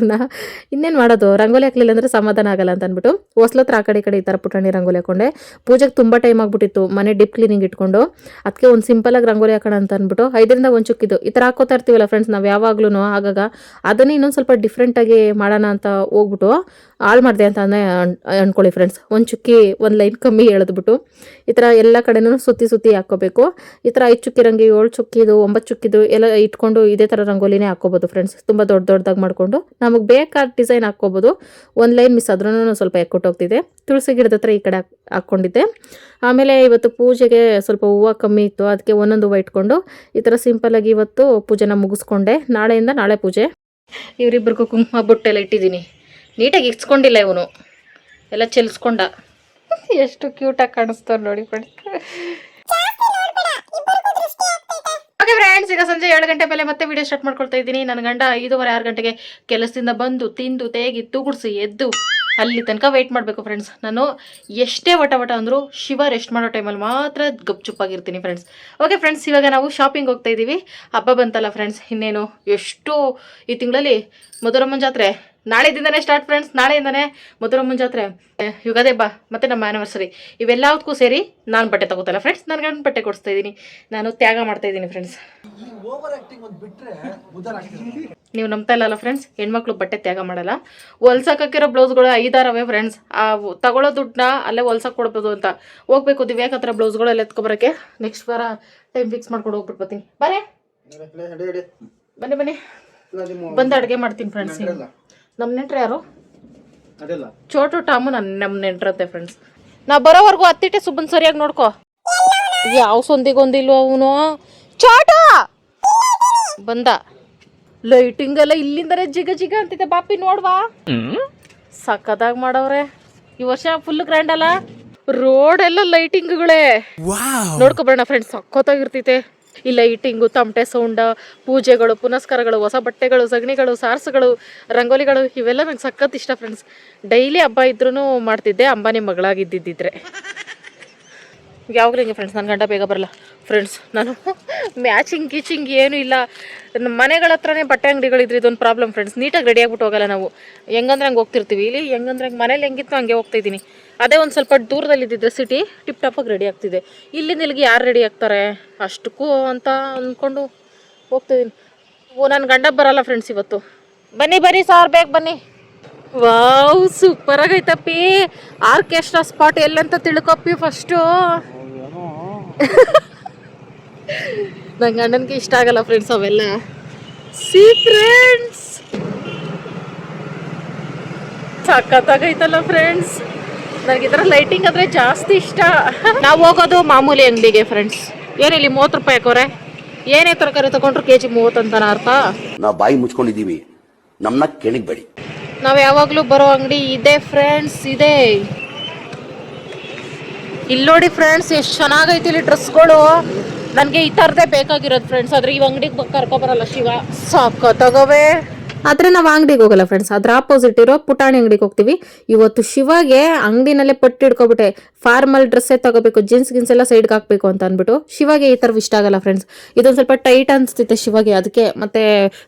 [SPEAKER 1] ಇನ್ನೇನು ಮಾಡೋದು, ರಂಗೋಲಿ ಹಾಕ್ಲಿಲ್ಲ ಅಂದ್ರೆ ಸಮಾಧಾನ ಆಗಲ್ಲ ಅಂತ ಅಂದ್ಬಿಟ್ಟು ಹೊಸ್ಲತ್ರ ಆ ಕಡೆ ಈ ಥರ ಪುಟಾಣಿ ರಂಗೋಲಿ ಹಾಕೊಂಡೆ. ಪೂಜೆಗೆ ತುಂಬ ಟೈಮ್ ಆಗ್ಬಿಟ್ಟಿತ್ತು, ಮನೆ ಡಿಪ್ ಕ್ಲೀನಿಂಗ್ ಇಟ್ಕೊಂಡು. ಅದಕ್ಕೆ ಒಂದು ಸಿಂಪಲಾಗಿ ರಂಗೋಲಿ ಹಾಕೋಣ ಅಂತ ಅಂದ್ಬಿಟ್ಟು 5ರಿಂದ 1 ಚುಕ್ಕಿದ್ದು ಈ ಥರ ಹಾಕೋತಾ ಇರ್ತೀವಲ್ಲ ಫ್ರೆಂಡ್ಸ್ ನಾವು ಯಾವಾಗ್ಲೂ. ಆಗಾಗ ಅದನ್ನೇ ಇನ್ನೊಂದು ಸ್ವಲ್ಪ ಡಿಫ್ರೆಂಟಾಗಿ ಮಾಡೋಣ ಅಂತ ಹೋಗ್ಬಿಟ್ಟು ಹಾಳು ಮಾಡಿದೆ ಅಂತ ಅಂದ್ಕೊಳ್ಳಿ ಫ್ರೆಂಡ್ಸ್. 1 ಚುಕ್ಕಿ 1 ಲೈನ್ ಕಮ್ಮಿ ಎಳೆದ್ಬಿಟ್ಟು ಈ ಥರ ಎಲ್ಲ ಕಡೆನೂ ಸುತ್ತಿ ಹಾಕೋಬೇಕು. ಈ ಥರ 5 ಚುಕ್ಕಿ ರಂಗಿ, 7 ಚುಕ್ಕಿದು, 9 ಚುಕ್ಕಿದು ಎಲ್ಲ ಇಟ್ಕೊಂಡು ಇದೇ ಥರ ರಂಗೋಲಿನೇ ಹಾಕೋಬೋದು ಫ್ರೆಂಡ್ಸ್. ತುಂಬ ದೊಡ್ಡದಾಗಿ ಮಾಡಿಕೊಂಡು ನಮಗೆ ಬೇಕಾದ ಡಿಸೈನ್ ಹಾಕ್ಕೋಬೋದು. 1 ಲೈನ್ ಮಿಸ್ ಆದ್ರೂ ಸ್ವಲ್ಪ ಎಕ್ಕೊಟ್ಟೋಗ್ತಿದೆ. ತುಳಸಿ ಗಿಡದ ಹತ್ರ ಈ ಕಡೆ ಹಾಕ್ಕೊಂಡಿದ್ದೆ. ಆಮೇಲೆ ಇವತ್ತು ಪೂಜೆಗೆ ಸ್ವಲ್ಪ ಹೂವು ಕಮ್ಮಿ ಇತ್ತು, ಅದಕ್ಕೆ ಒಂದೊಂದು ಹೂವು ಇಟ್ಕೊಂಡು ಈ ಥರ ಸಿಂಪಲಾಗಿ ಇವತ್ತು ಪೂಜೆನ ಮುಗಿಸ್ಕೊಂಡೆ. ನಾಳೆ ಪೂಜೆ. ಇವರಿಬ್ಬರಿಗೂ ಕುಂಕುಮ ಬೊಟ್ಟೆಲ್ಲ ಇಟ್ಟಿದ್ದೀನಿ. ನೀಟಾಗಿ ಇಕ್ಸ್ಕೊಂಡಿಲ್ಲ, ಇವನು ಎಲ್ಲ ಚೆಲ್ಸ್ಕೊಂಡ. ಎಷ್ಟು ಕ್ಯೂಟಾಗಿ ಕಾಣಿಸ್ತಾರೆ ನೋಡಿ ಫ್ರೆಂಡ್ಸ್. ಓಕೆ ಫ್ರೆಂಡ್ಸ್, ಈಗ ಸಂಜೆ 7 ಗಂಟೆ ಮೇಲೆ ಮತ್ತೆ ವಿಡಿಯೋ ಸ್ಟಾರ್ಟ್ ಮಾಡ್ಕೊಳ್ತಾ ಇದ್ದೀನಿ. ನನ್ನ ಗಂಡ 5:15 6 ಗಂಟೆಗೆ ಕೆಲಸದಿಂದ ಬಂದು ತಿಂದು ತೇಗಿ ತೂಗುಡಿಸಿ ಎದ್ದು ಅಲ್ಲಿ ತನಕ ವೆಯ್ಟ್ ಮಾಡಬೇಕು ಫ್ರೆಂಡ್ಸ್. ನಾನು ಎಷ್ಟೇ ವಟ ಅಂದರೂ ಶಿವ ರೆಸ್ಟ್ ಮಾಡೋ ಟೈಮಲ್ಲಿ ಮಾತ್ರ ಗಪ್ಚುಪ್ಪಾಗಿರ್ತೀನಿ ಫ್ರೆಂಡ್ಸ್. ಓಕೆ ಫ್ರೆಂಡ್ಸ್, ಇವಾಗ ನಾವು ಶಾಪಿಂಗ್ ಹೋಗ್ತಾ ಇದ್ದೀವಿ. ಹಬ್ಬ ಬಂತಲ್ಲ ಫ್ರೆಂಡ್ಸ್, ಇನ್ನೇನು ಎಷ್ಟು ಈ ತಿಂಗಳಲ್ಲಿ ಮಧುರಮ್ಮನ ಜಾತ್ರೆ ನಾಳೆದಿಂದನೇ ಸ್ಟಾರ್ಟ್ ಫ್ರೆಂಡ್ಸ್. ನಾಳೆಯಿಂದನೇ ಮಧುರಮ್ಮನ ಜಾತ್ರೆ, ಯುಗಾದಿ ಹಬ್ಬ ಮತ್ತು ನಮ್ಮ ಆ್ಯನಿವರ್ಸರಿ, ಇವೆಲ್ಲದಕ್ಕೂ ಸೇರಿ ನಾನು ಬಟ್ಟೆ ತಗೋತಲ್ಲ ಫ್ರೆಂಡ್ಸ್. ನನ್ನ ಗಂಡ ಬಟ್ಟೆ ಕೊಡಿಸ್ತಾ ಇದ್ದೀನಿ, ನಾನು ತ್ಯಾಗ ಮಾಡ್ತಾ ಇದ್ದೀನಿ ಫ್ರೆಂಡ್ಸ್. ನೀವು ನಂಬ್ತಾ ಇಲ್ಲಲ್ಲ ಫ್ರೆಂಡ್ಸ್, ಹೆಣ್ಮಕ್ಳು ಬಟ್ಟೆ ತ್ಯಾಗ ಮಾಡಲ್ಲ. ಹೊಲ್ಸಕ್ಕಿರೋ ಬ್ಲೌಸ್ಗಳು 5 ಅವೇ ಫ್ರೆಂಡ್ಸ್. ತಗೊಳ್ಳೋ ದುಡ್ಡನ್ನ ಅಲ್ಲೇ ಹೊಲ್ಸಕ್ಕೆ ಕೊಡ್ಬೋದು ಅಂತ ಹೋಗ್ಬೇಕು. ದಿವ್ಯಾಕ್ ಹತ್ರ ಬ್ಲೌಸ್ಗಳೆಲ್ಲ ಎತ್ಕೊಬರಕ್ಕೆ ನೆಕ್ಸ್ಟ್ ವಾರ ಟೈಮ್ ಫಿಕ್ಸ್ ಮಾಡ್ಕೊಂಡು ಹೋಗ್ಬಿಟ್ಟು ಬರ್ತೀನಿ. ಬನ್ನಿ ಬಂದು ಅಡುಗೆ ಮಾಡ್ತೀನಿ ಫ್ರೆಂಡ್ಸ್. ನಮ್ಮ ನೆಂಟ್ರು ಯಾರು? ಚೋಟು ಟಾಮು ನಮ್ಮ ನೆಂಟ್ರಂತೆ ಫ್ರೆಂಡ್ಸ್. ನಾ ಬರೋವರೆಗೂ ಹತ್ತಿಟ್ಟೆ ಸುಬ್ಬನ್ ಸರಿಯಾಗಿ ನೋಡ್ಕೊ. ಯಾವ ಸೊಂದಿಗೊಂದಿಲ್ವ ಅವನು? ಚೋಟು ಬಂದ. ಲೈಟಿಂಗ್ ಎಲ್ಲ ಇಲ್ಲಿಂದನೇ ಜಿಗ ಜಿಗ ಅಂತಿದೆ. ಬಾಪಿ ನೋಡ್ವಾ, ಸಕ್ಕತ್ತಾಗಿ ಮಾಡವ್ರೆ ಈ ವರ್ಷ. ಫುಲ್ ಗ್ರ್ಯಾಂಡ್ ಅಲ್ಲ, ರೋಡ್ ಎಲ್ಲ ಲೈಟಿಂಗ್ಗಳೇ. ನೋಡ್ಕೊಬರೋಣ ಫ್ರೆಂಡ್ಸ್, ಸಕ್ಕತ್ತಾಗಿರ್ತೈತೆ ಈ ಲೈಟಿಂಗು, ತಮಟೆ ಸೌಂಡ, ಪೂಜೆಗಳು, ಪುನಸ್ಕಾರಗಳು, ಹೊಸ ಬಟ್ಟೆಗಳು, ಸಗಣಿಗಳು, ಸಾರ್ಸುಗಳು, ರಂಗೋಲಿಗಳು, ಇವೆಲ್ಲ ನಂಗೆ ಸಖತ್ ಇಷ್ಟ ಫ್ರೆಂಡ್ಸ್. ಡೈಲಿ ಹಬ್ಬ ಇದ್ರೂ ಮಾಡ್ತಿದ್ದೆ, ಅಂಬಾನಿ ಮಗಳಾಗಿದ್ದಿದ್ರೆ. ಯಾವಾಗಲೂ ಹಿಂಗೆ ಫ್ರೆಂಡ್ಸ್, ನನ್ನ ಗಂಡ ಬೇಗ ಬರಲ್ಲ ಫ್ರೆಂಡ್ಸ್. ನಾನು ಮ್ಯಾಚಿಂಗ್ ಗೀಚಿಂಗ್ ಏನೂ ಇಲ್ಲ. ನಮ್ಮ ಮನೆಗಳ ಹತ್ರನೇ ಬಟ್ಟೆ ಅಂಗಡಿಗಳಿದ್ರೆ ಇದೊಂದು ಪ್ರಾಬ್ಲಮ್ ಫ್ರೆಂಡ್ಸ್. ನೀಟಾಗಿ ರೆಡಿ ಆಗ್ಬಿಟ್ಟು ಹೋಗಲ್ಲ ನಾವು. ಹೆಂಗಂದ್ರೆ ಹಂಗೆ ಹೋಗ್ತಿರ್ತೀವಿ. ಇಲ್ಲಿ ಹೆಂಗಂದ್ರೆ ಹಂಗೆ ಮನೇಲಿ ಹೆಂಗಿತ್ತು ಹಂಗೆ ಹೋಗ್ತಾ ಇದ್ದೀನಿ. ಅದೇ ಒಂದು ಸ್ವಲ್ಪ ದೂರದಲ್ಲಿದ್ದಿದ್ರೆ ಸಿಟಿ ಟಿಪ್ ಟಾಪಾಗಿ ರೆಡಿ ಆಗ್ತಿದೆ. ಇಲ್ಲಿಂದ ಇಲ್ಲಿಗೆ ಯಾರು ರೆಡಿ ಆಗ್ತಾರೆ ಅಷ್ಟಕ್ಕೂ ಅಂತ ಅಂದ್ಕೊಂಡು ಹೋಗ್ತಿದ್ದೀನಿ. ನನ್ನ ಗಂಡ ಬರಲ್ಲ ಫ್ರೆಂಡ್ಸ್ ಇವತ್ತು. ಬನ್ನಿ ಸಾರ್, ಬೇಗ ಬನ್ನಿ. ವಾವ್, ಸೂಪರ್ ಆಗೈತಪ್ಪಿ. ಆರ್ಕೆಸ್ಟ್ರಾ ಸ್ಪಾಟ್ ಎಲ್ಲಂತ ತಿಳ್ಕೊಪ್ಪಿ ಫಸ್ಟು. ನನ್ನ ಗಂಡನಿಗೆ ಇಷ್ಟ ಆಗಲ್ಲ ಫ್ರೆಂಡ್ಸ್ ಅವೆಲ್ಲ. ಸಿ ಫ್ರೆಂಡ್ಸ್, ಸಖತ್ತಾಗೈತಲ್ಲ ಫ್ರೆಂಡ್ಸ್. ನನಗೆ ಈ ಥರ ಲೈಟಿಂಗ್ ಅಂದರೆ ಜಾಸ್ತಿ ಇಷ್ಟ. ನಾವು ಹೋಗೋದು ಮಾಮೂಲಿ ಅಂಗಡಿಗೆ ಫ್ರೆಂಡ್ಸ್. ಏನಿಲ್ಲಿ 30 ರೂಪಾಯಿ ಹಾಕೋರೆ. ಏನೇ ತರಕಾರಿ ತಗೊಂಡ್ರು ಕೆಜಿ 30 ಅಂತಾನ ಅರ್ಥ.
[SPEAKER 5] ನಾವು ಬಾಯಿ ಮುಚ್ಕೊಂಡಿದ್ದೀವಿ, ನಮ್ಮನ್ನ ಕೆಣಿಗ್ಬೇಡಿ.
[SPEAKER 1] ನಾವು ಯಾವಾಗಲೂ ಬರೋ ಅಂಗಡಿ ಇದೆ ಫ್ರೆಂಡ್ಸ್, ಇದೆ. ಇಲ್ಲಿ ನೋಡಿ ಫ್ರೆಂಡ್ಸ್, ಎಷ್ಟು ಚೆನ್ನಾಗೈತಿ ಇಲ್ಲಿ ಡ್ರೆಸ್ಗಳು. ನನಗೆ ಈ ಥರದೇ ಬೇಕಾಗಿರೋದು ಫ್ರೆಂಡ್ಸ್. ಆದರೆ ಈ ಅಂಗಡಿಗೆ ಕರ್ಕೊಬರಲ್ಲ ಶಿವ. ಸಖತ್ತಾಗವೆ. ಆದರೆ ನಾವು ಅಂಗಡಿಗೆ ಹೋಗಲ್ಲ ಫ್ರೆಂಡ್ಸ್, ಅದ್ರ ಆಪೋಸಿಟ್ ಇರೋ ಪುಟಾಣಿ ಅಂಗಡಿಗೆ ಹೋಗ್ತೀವಿ. ಇವತ್ತು ಶಿವಾಗೆ ಅಂಗಡಿನಲ್ಲೇ ಪಟ್ಟು ಹಿಡ್ಕೊಬಿಟ್ಟೆ. ಫಾರ್ಮಲ್ ಡ್ರೆಸ್ಸೇ ತಗೋಬೇಕು, ಜೀನ್ಸ್ ಗಿನ್ಸ್ ಎಲ್ಲ ಸೈಡ್ಗೆ ಹಾಕ್ಬೇಕು ಅಂತ ಅಂದ್ಬಿಟ್ಟು. ಶಿವಾಗೆ ಈ ಥರ ಇಷ್ಟ ಆಗಲ್ಲ ಫ್ರೆಂಡ್ಸ್. ಇದೊಂದು ಸ್ವಲ್ಪ ಟೈಟ್ ಅನಿಸ್ತೈತೆ ಶಿವಾಗೆ, ಅದಕ್ಕೆ. ಮತ್ತೆ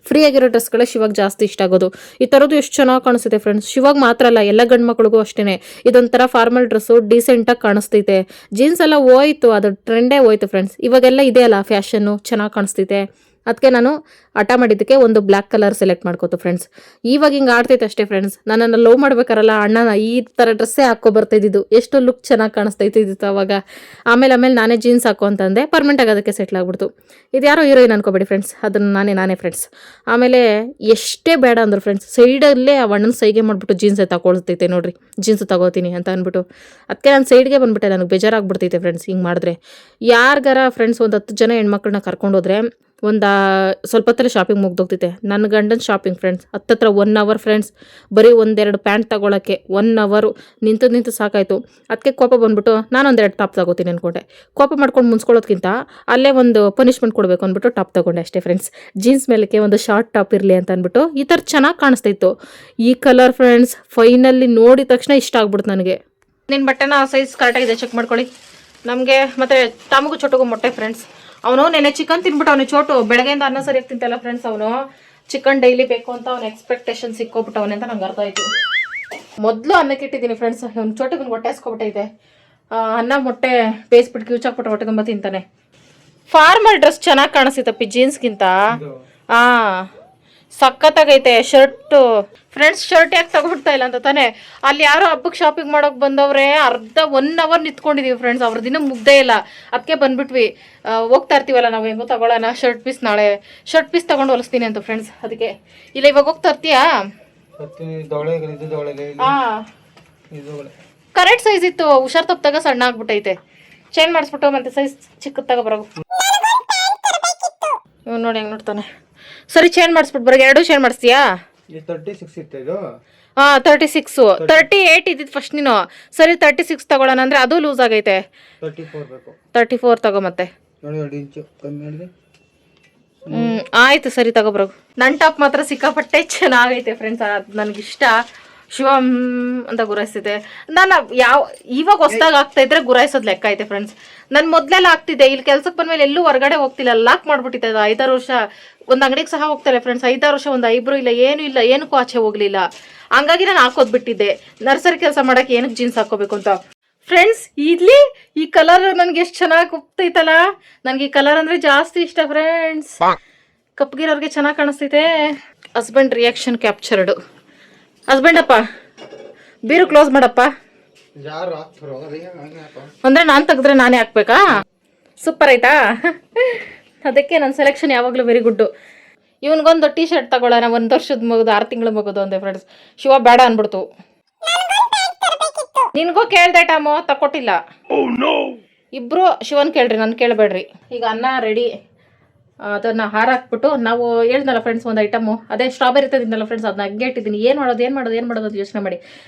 [SPEAKER 1] ಫ್ರೀ ಆಗಿರೋ ಡ್ರೆಸ್ಗಳೇ ಶಿವಾಗ ಜಾಸ್ತಿ ಇಷ್ಟ ಆಗೋದು. ಈ ಥರದ್ದು ಎಷ್ಟು ಚೆನ್ನಾಗಿ ಕಾಣಿಸ್ತೈತೆ ಫ್ರೆಂಡ್ಸ್. ಶಿವಾಗ ಮಾತ್ರ ಅಲ್ಲ, ಎಲ್ಲ ಗಂಡು ಮಕ್ಳಿಗೂ ಅಷ್ಟೇ. ಇದೊಂಥರ ಫಾರ್ಮಲ್ ಡ್ರೆಸ್ಸು ಡೀಸೆಂಟಾಗಿ ಕಾಣಿಸ್ತೈತೆ. ಜೀನ್ಸ್ ಎಲ್ಲ ಹೋಯ್ತು, ಅದು ಟ್ರೆಂಡೇ ಹೋಯ್ತು ಫ್ರೆಂಡ್ಸ್. ಇವಾಗೆಲ್ಲ ಇದೆ ಅಲ್ಲ ಫ್ಯಾಷನ್ನು, ಚೆನ್ನಾಗಿ ಕಾಣಿಸ್ತೈತೆ. ಅದಕ್ಕೆ ನಾನು ಹಠ ಮಾಡಿದ್ದಕ್ಕೆ ಒಂದು ಬ್ಲ್ಯಾಕ್ ಕಲರ್ ಸೆಲೆಕ್ಟ್ ಮಾಡ್ಕೋತು ಫ್ರೆಂಡ್ಸ್. ಇವಾಗ ಹಿಂಗೆ ಆಡ್ತೈತೆ ಅಷ್ಟೇ ಫ್ರೆಂಡ್ಸ್. ನನ್ನನ್ನು ಲವ್ ಮಾಡ್ಬೇಕಾರಲ್ಲ ಅಣ್ಣನ ಈ ಥರ ಡ್ರೆಸ್ಸೇ ಹಾಕೋ ಬರ್ತಾಯಿದ್ದು. ಎಷ್ಟು ಲುಕ್ ಚೆನ್ನಾಗಿ ಕಾಣಿಸ್ತೈತಿತ್ತು ಅವಾಗ. ಆಮೇಲೆ ನಾನೇ ಜೀನ್ಸ್ ಹಾಕೋ ಅಂತಂದೆ. ಪರ್ಮನೆಂಟಾಗಿ ಅದಕ್ಕೆ ಸೆಟ್ಲ್ ಆಗ್ಬಿಡ್ತು. ಇದು ಯಾರೋ ಹೀರೋಯಿನ್ ಅನ್ಕೋಬೇಡಿ ಫ್ರೆಂಡ್ಸ್, ಅದನ್ನು ನಾನೇ ಫ್ರೆಂಡ್ಸ್. ಆಮೇಲೆ ಎಷ್ಟೇ ಬೇಡ ಅಂದರು ಫ್ರೆಂಡ್ಸ್, ಸೈಡಲ್ಲೇ ಆ ಅಣ್ಣನ ಸೈಗೆ ಮಾಡಿಬಿಟ್ಟು ಜೀನ್ಸೇ ತಗೊಳ್ತೈತೆ ನೋಡ್ರಿ, ಜೀನ್ಸ್ ತಗೋತೀನಿ ಅಂತ ಅಂದ್ಬಿಟ್ಟು. ಅದಕ್ಕೆ ನಾನು ಸೈಡ್ಗೆ ಬಂದುಬಿಟ್ಟೆ. ನನಗೆ ಬೇಜಾರಾಗ್ಬಿಡ್ತೈತೆ ಫ್ರೆಂಡ್ಸ್ ಹಿಂಗೆ ಮಾಡಿದ್ರೆ. ಯಾರಿಗಾರ ಫ್ರೆಂಡ್ಸ್ ಒಂದು 10 ಜನ ಹೆಣ್ಮಕ್ಳನ್ನ ಕರ್ಕೊಂಡೋದ್ರೆ ಒಂದು ಸ್ವಲ್ಪ ಹೊತ್ತಲ್ಲಿ ಶಾಪಿಂಗ್ ಮುಗ್ದೋಗ್ತೈತೆ. ನನ್ನ ಗಂಡನ ಶಾಪಿಂಗ್ ಫ್ರೆಂಡ್ಸ್ ಹತ್ತತ್ರ 1 ಅವರ್ ಫ್ರೆಂಡ್ಸ್. ಬರೀ 1-2 ಪ್ಯಾಂಟ್ ತಗೊಳಕ್ಕೆ 1 ಅವರು ನಿಂತು ಸಾಕಾಯಿತು. ಅದಕ್ಕೆ ಕೋಪ ಬಂದ್ಬಿಟ್ಟು ನಾನೊಂದು 2 ಟಾಪ್ ತಗೋತೀನಿ ಅಂದ್ಕೊಂಡೆ. ಕೋಪ ಮಾಡ್ಕೊಂಡು ಮುನ್ಸ್ಕೊಳ್ಳೋದ್ಕಿಂತ ಅಲ್ಲೇ ಒಂದು ಪನಿಷ್ಮೆಂಟ್ ಕೊಡಬೇಕು ಅಂದ್ಬಿಟ್ಟು ಟಾಪ್ ತಗೊಂಡೆ ಅಷ್ಟೇ ಫ್ರೆಂಡ್ಸ್. ಜೀನ್ಸ್ ಮೇಲಕ್ಕೆ ಒಂದು ಶಾರ್ಟ್ ಟಾಪ್ ಇರಲಿ ಅಂತ ಅಂದ್ಬಿಟ್ಟು. ಈ ಥರ ಚೆನ್ನಾಗಿ ಕಾಣಿಸ್ತಾಯಿತ್ತು ಈ ಕಲರ್ ಫ್ರೆಂಡ್ಸ್. ಫೈನಲಿ ನೋಡಿದ ತಕ್ಷಣ ಇಷ್ಟ ಆಗ್ಬಿಡ್ತು ನನಗೆ. ನಿನ್ನ ಬಟ್ಟೆನ ಸೈಜ್ ಕರೆಕ್ಟಾಗಿದೆ ಚೆಕ್ ಮಾಡ್ಕೊಳ್ಳಿ. ನಮಗೆ ಮತ್ತು ತಮಗೂ ಚೊಟ್ಟಗೂ ಮೊಟ್ಟೆ ಫ್ರೆಂಡ್ಸ್. ಅವನು ನೆನೆ ಚಿಕನ್ ತಿನ್ಬಿಟ್ಟು ಅವನು ಚೋಟು ಬೆಳಗ್ಗೆಯಿಂದ ಅನ್ನ ಸರಿಯಾಗಿ ತಿಂತಲ್ಲ ಫ್ರೆಂಡ್ಸ್. ಅವನು ಚಿಕನ್ ಡೈಲಿ ಬೇಕು ಅಂತ ಅವ್ನ ಎಕ್ಸ್ಪೆಕ್ಟೇಷನ್ ಸಿಕ್ಕೋಬಿಟ್ಟವನೆ ಅಂತ ನಂಗೆ ಅರ್ಥ ಆಯಿತು. ಮೊದಲು ಅನ್ನಕ್ಕೆ ಇಟ್ಟಿದ್ದೀನಿ ಫ್ರೆಂಡ್ಸ್. ಅವ್ನು ಚೋಟಿಗೆ ಹೊಟ್ಟೆ ಹಸ್ಕೊಬಿಟ್ಟೈತೆ. ಅನ್ನ ಮೊಟ್ಟೆ ಬೇಯಿಸ್ಬಿಟ್ಟು ಕಿವುಚಾಕ್ಬಿಟ್ಟು ಹೊಟ್ಟೆ ತುಂಬ ತಿಂತಾನೆ. ಫಾರ್ಮಲ್ ಡ್ರೆಸ್ ಚೆನ್ನಾಗಿ ಕಾಣಿಸ್ತೈತಪ್ಪಿ ಜೀನ್ಸ್ಗಿಂತ. ಸಖತ್ತಾಗೈತೆ ಶರ್ಟು ಫ್ರೆಂಡ್ಸ್. ಶರ್ಟ್ ಯಾಕೆ ತಗೊಬಿಡ್ತಾ ಇಲ್ಲ ಅಂತ ತಾನೆ. ಅಲ್ಲಿ ಯಾರೋ ಹಬ್ಬಕ್ಕೆ ಶಾಪಿಂಗ್ ಮಾಡೋಕೆ ಬಂದವ್ರೆ. 1 ಅವರ್ ನಿಂತ್ಕೊಂಡಿದ್ದೀವಿ ಫ್ರೆಂಡ್ಸ್. ಅವ್ರ ದಿನ ಮುಗ್ದೇ ಇಲ್ಲ. ಅದಕ್ಕೆ ಬಂದ್ಬಿಟ್ವಿ. ಹೋಗ್ತಾ ಇರ್ತೀವಲ್ಲ ನಾವು, ಹೆಂಗೋ ತಗೊಳ್ಳೋಣ ಶರ್ಟ್ ಪೀಸ್. ನಾಳೆ ಶರ್ಟ್ ಪೀಸ್ ತಗೊಂಡು ಹೊಲಿಸ್ತೀನಿ ಅಂತ ಫ್ರೆಂಡ್ಸ್. ಅದಕ್ಕೆ ಇಲ್ಲ ಇವಾಗ ಹೋಗ್ತಾ ಇರ್ತೀಯಾ? ಕರೆಕ್ಟ್ ಸೈಜ್ ಇತ್ತು, ಹುಷಾರ್ ತಪ್ಪಾಗ ಸಣ್ಣ ಆಗ್ಬಿಟ್ಟೈತೆ. ಚೇಂಜ್ ಮಾಡಿಸ್ಬಿಟ್ಟು ಮತ್ತೆ ಸೈಜ್ ಚಿಕ್ಕದ ತಗೋಬರೋ. ಇವ್ ನೋಡಿ ಹೆಂಗ್ ನೋಡ್ತಾನೆ. ಸರಿ ಚೇಂಜ್ ಮಾಡಿಸ್ಬಿಟ್ಟು ಬರೋ. 2 ಚೇಂಜ್ ಮಾಡಿಸ್ತೀಯಾ?
[SPEAKER 6] 36 ಇತ್ತು ಇದು.
[SPEAKER 1] 36 38 ಇದ್ದಿದ್ದು ಫಸ್ಟ್ ನೀನು. ಸರಿ 36 ತಗೊಳ್ಳೋಣ ಅಂದ್ರೆ ಅದು ಲೂಸ್ ಆಗೈತೆ.
[SPEAKER 6] 34 ಬೇಕು.
[SPEAKER 1] 34 ತಗೋ ಮತ್ತೆ.
[SPEAKER 6] ನೋಡಿ 2 ಇಂಚು ಕಮ್ಮಿ ಮಾಡಿದೆ.
[SPEAKER 1] ಆಯ್ತು ಸರಿ ತಗೋಬ್ರೋ. ನನ್ನ ಟಾಪ್ ಮಾತ್ರ ಸಿಕ್ಕಾಪಟ್ಟೆ ಚೆನ್ನಾಗೈತೆ ಫ್ರೆಂಡ್ಸ್. ಅದು ನನಗಿಷ್ಟ. ಶಿವಂ ಅಂತ ಗುರಾಯಿಸ್ತಿದೆ. ನಾನು ಇವಾಗ ಹೊಸ್ದಾಗ ಆಗ್ತಾ ಇದ್ರೆ ಗುರಾಯಿಸೋದು ಲೆಕ್ಕ ಐತೆ ಫ್ರೆಂಡ್ಸ್. ನಾನು ಮೊದಲೆಲ್ಲ ಆಗ್ತಿದ್ದೆ. ಇಲ್ಲಿ ಕೆಲ್ಸಕ್ಕೆ ಬಂದ್ಮೇಲೆ ಎಲ್ಲೂ ಹೊರಗಡೆ ಹೋಗ್ತಿಲ್ಲ. ಲಾಕ್ ಮಾಡ್ಬಿಟ್ಟಿದ್ದೆ. 5-6 ವರ್ಷ ಒಂದು ಅಂಗಡಿಗೆ ಸಹ ಹೋಗ್ತಾರೆ ಫ್ರೆಂಡ್ಸ್. 5-6 ವರ್ಷ ಒಂದು ಐಬ್ರೋ ಇಲ್ಲ, ಏನೂ ಇಲ್ಲ, ಏನಕ್ಕೂ ಆಚೆ ಹೋಗ್ಲಿಲ್ಲ. ಹಂಗಾಗಿ ನಾನು ಹಾಕೋದ್ ಬಿಟ್ಟಿದ್ದೆ. ನರ್ಸರಿ ಕೆಲಸ ಮಾಡಕ್ಕೆ ಏನಕ್ಕೆ ಜೀನ್ಸ್ ಹಾಕೋಬೇಕು ಅಂತ ಫ್ರೆಂಡ್ಸ್. ಇಲ್ಲಿ ಈ ಕಲರ್ ನನ್ಗೆ ಎಷ್ಟು ಚೆನ್ನಾಗಿ ಒಪ್ತೈತಲ್ಲ. ನನ್ಗೆ ಈ ಕಲರ್ ಅಂದ್ರೆ ಜಾಸ್ತಿ ಇಷ್ಟ ಫ್ರೆಂಡ್ಸ್. ಕಪ್ಪಗಿರೋರ್ಗೆ ಚೆನ್ನಾಗಿ ಕಾಣಿಸ್ತೈತೆ. Husband reaction captured. ಹಸ್ಬೆಂಡಪ್ಪ ಬೀರು ಕ್ಲೋಸ್ ಮಾಡಪ್ಪ.
[SPEAKER 6] ಯಾರು ಹಾಕ್ತಾರೋ ಹಂಗೆ ಹಾಕೋ.
[SPEAKER 1] ಅಂದರೆ ನಾನು ತೆಗೆದ್ರೆ ನಾನೇ ಹಾಕ್ಬೇಕಾ? ಸೂಪರ್ ಆಯ್ತಾ? ಅದಕ್ಕೆ ನನ್ನ ಸೆಲೆಕ್ಷನ್ ಯಾವಾಗಲೂ ವೆರಿ ಗುಡ್ಡು. ಇವನಿಗೊಂದು ಟೀ ಶರ್ಟ್ ತಗೊಳ್ಳೋಣ, 1 ವರ್ಷದ ಮಗದು 6 ತಿಂಗಳು ಮಗದು ಅಂದೆ ಫ್ರೆಂಡ್ಸ್. ಶಿವ ಬೇಡ ಅನ್ಬಿಡ್ತು. ನಿನಗೂ ಕೇಳ್ದೆ ಟಾಮು, ತಕೊಟ್ಟಿಲ್ಲ. ಇಬ್ರು ಶಿವನ್ ಕೇಳ್ರಿ, ನನ್ನ ಕೇಳಬೇಡ್ರಿ. ಈಗ ಅನ್ನ ರೆಡಿ, ಅದನ್ನು ಹಾರಾಕ್ಬಿಟ್ಟು ನಾವು ಹೇಳ್ದಲ್ಲ ಫ್ರೆಂಡ್ಸ್ ಒಂದು ಐಟಮು, ಅದೇ ಸ್ಟ್ರಾಬೆರಿ ತಂದಿದ್ದಲ್ಲ ಫ್ರೆಂಡ್ಸ್, ಅದನ್ನ ಹಂಗೆ ಇಟ್ಟಿದ್ದೀನಿ. ಏನು ಮಾಡೋದು ಅಂತ ಯೋಚನೆ ಮಾಡಿ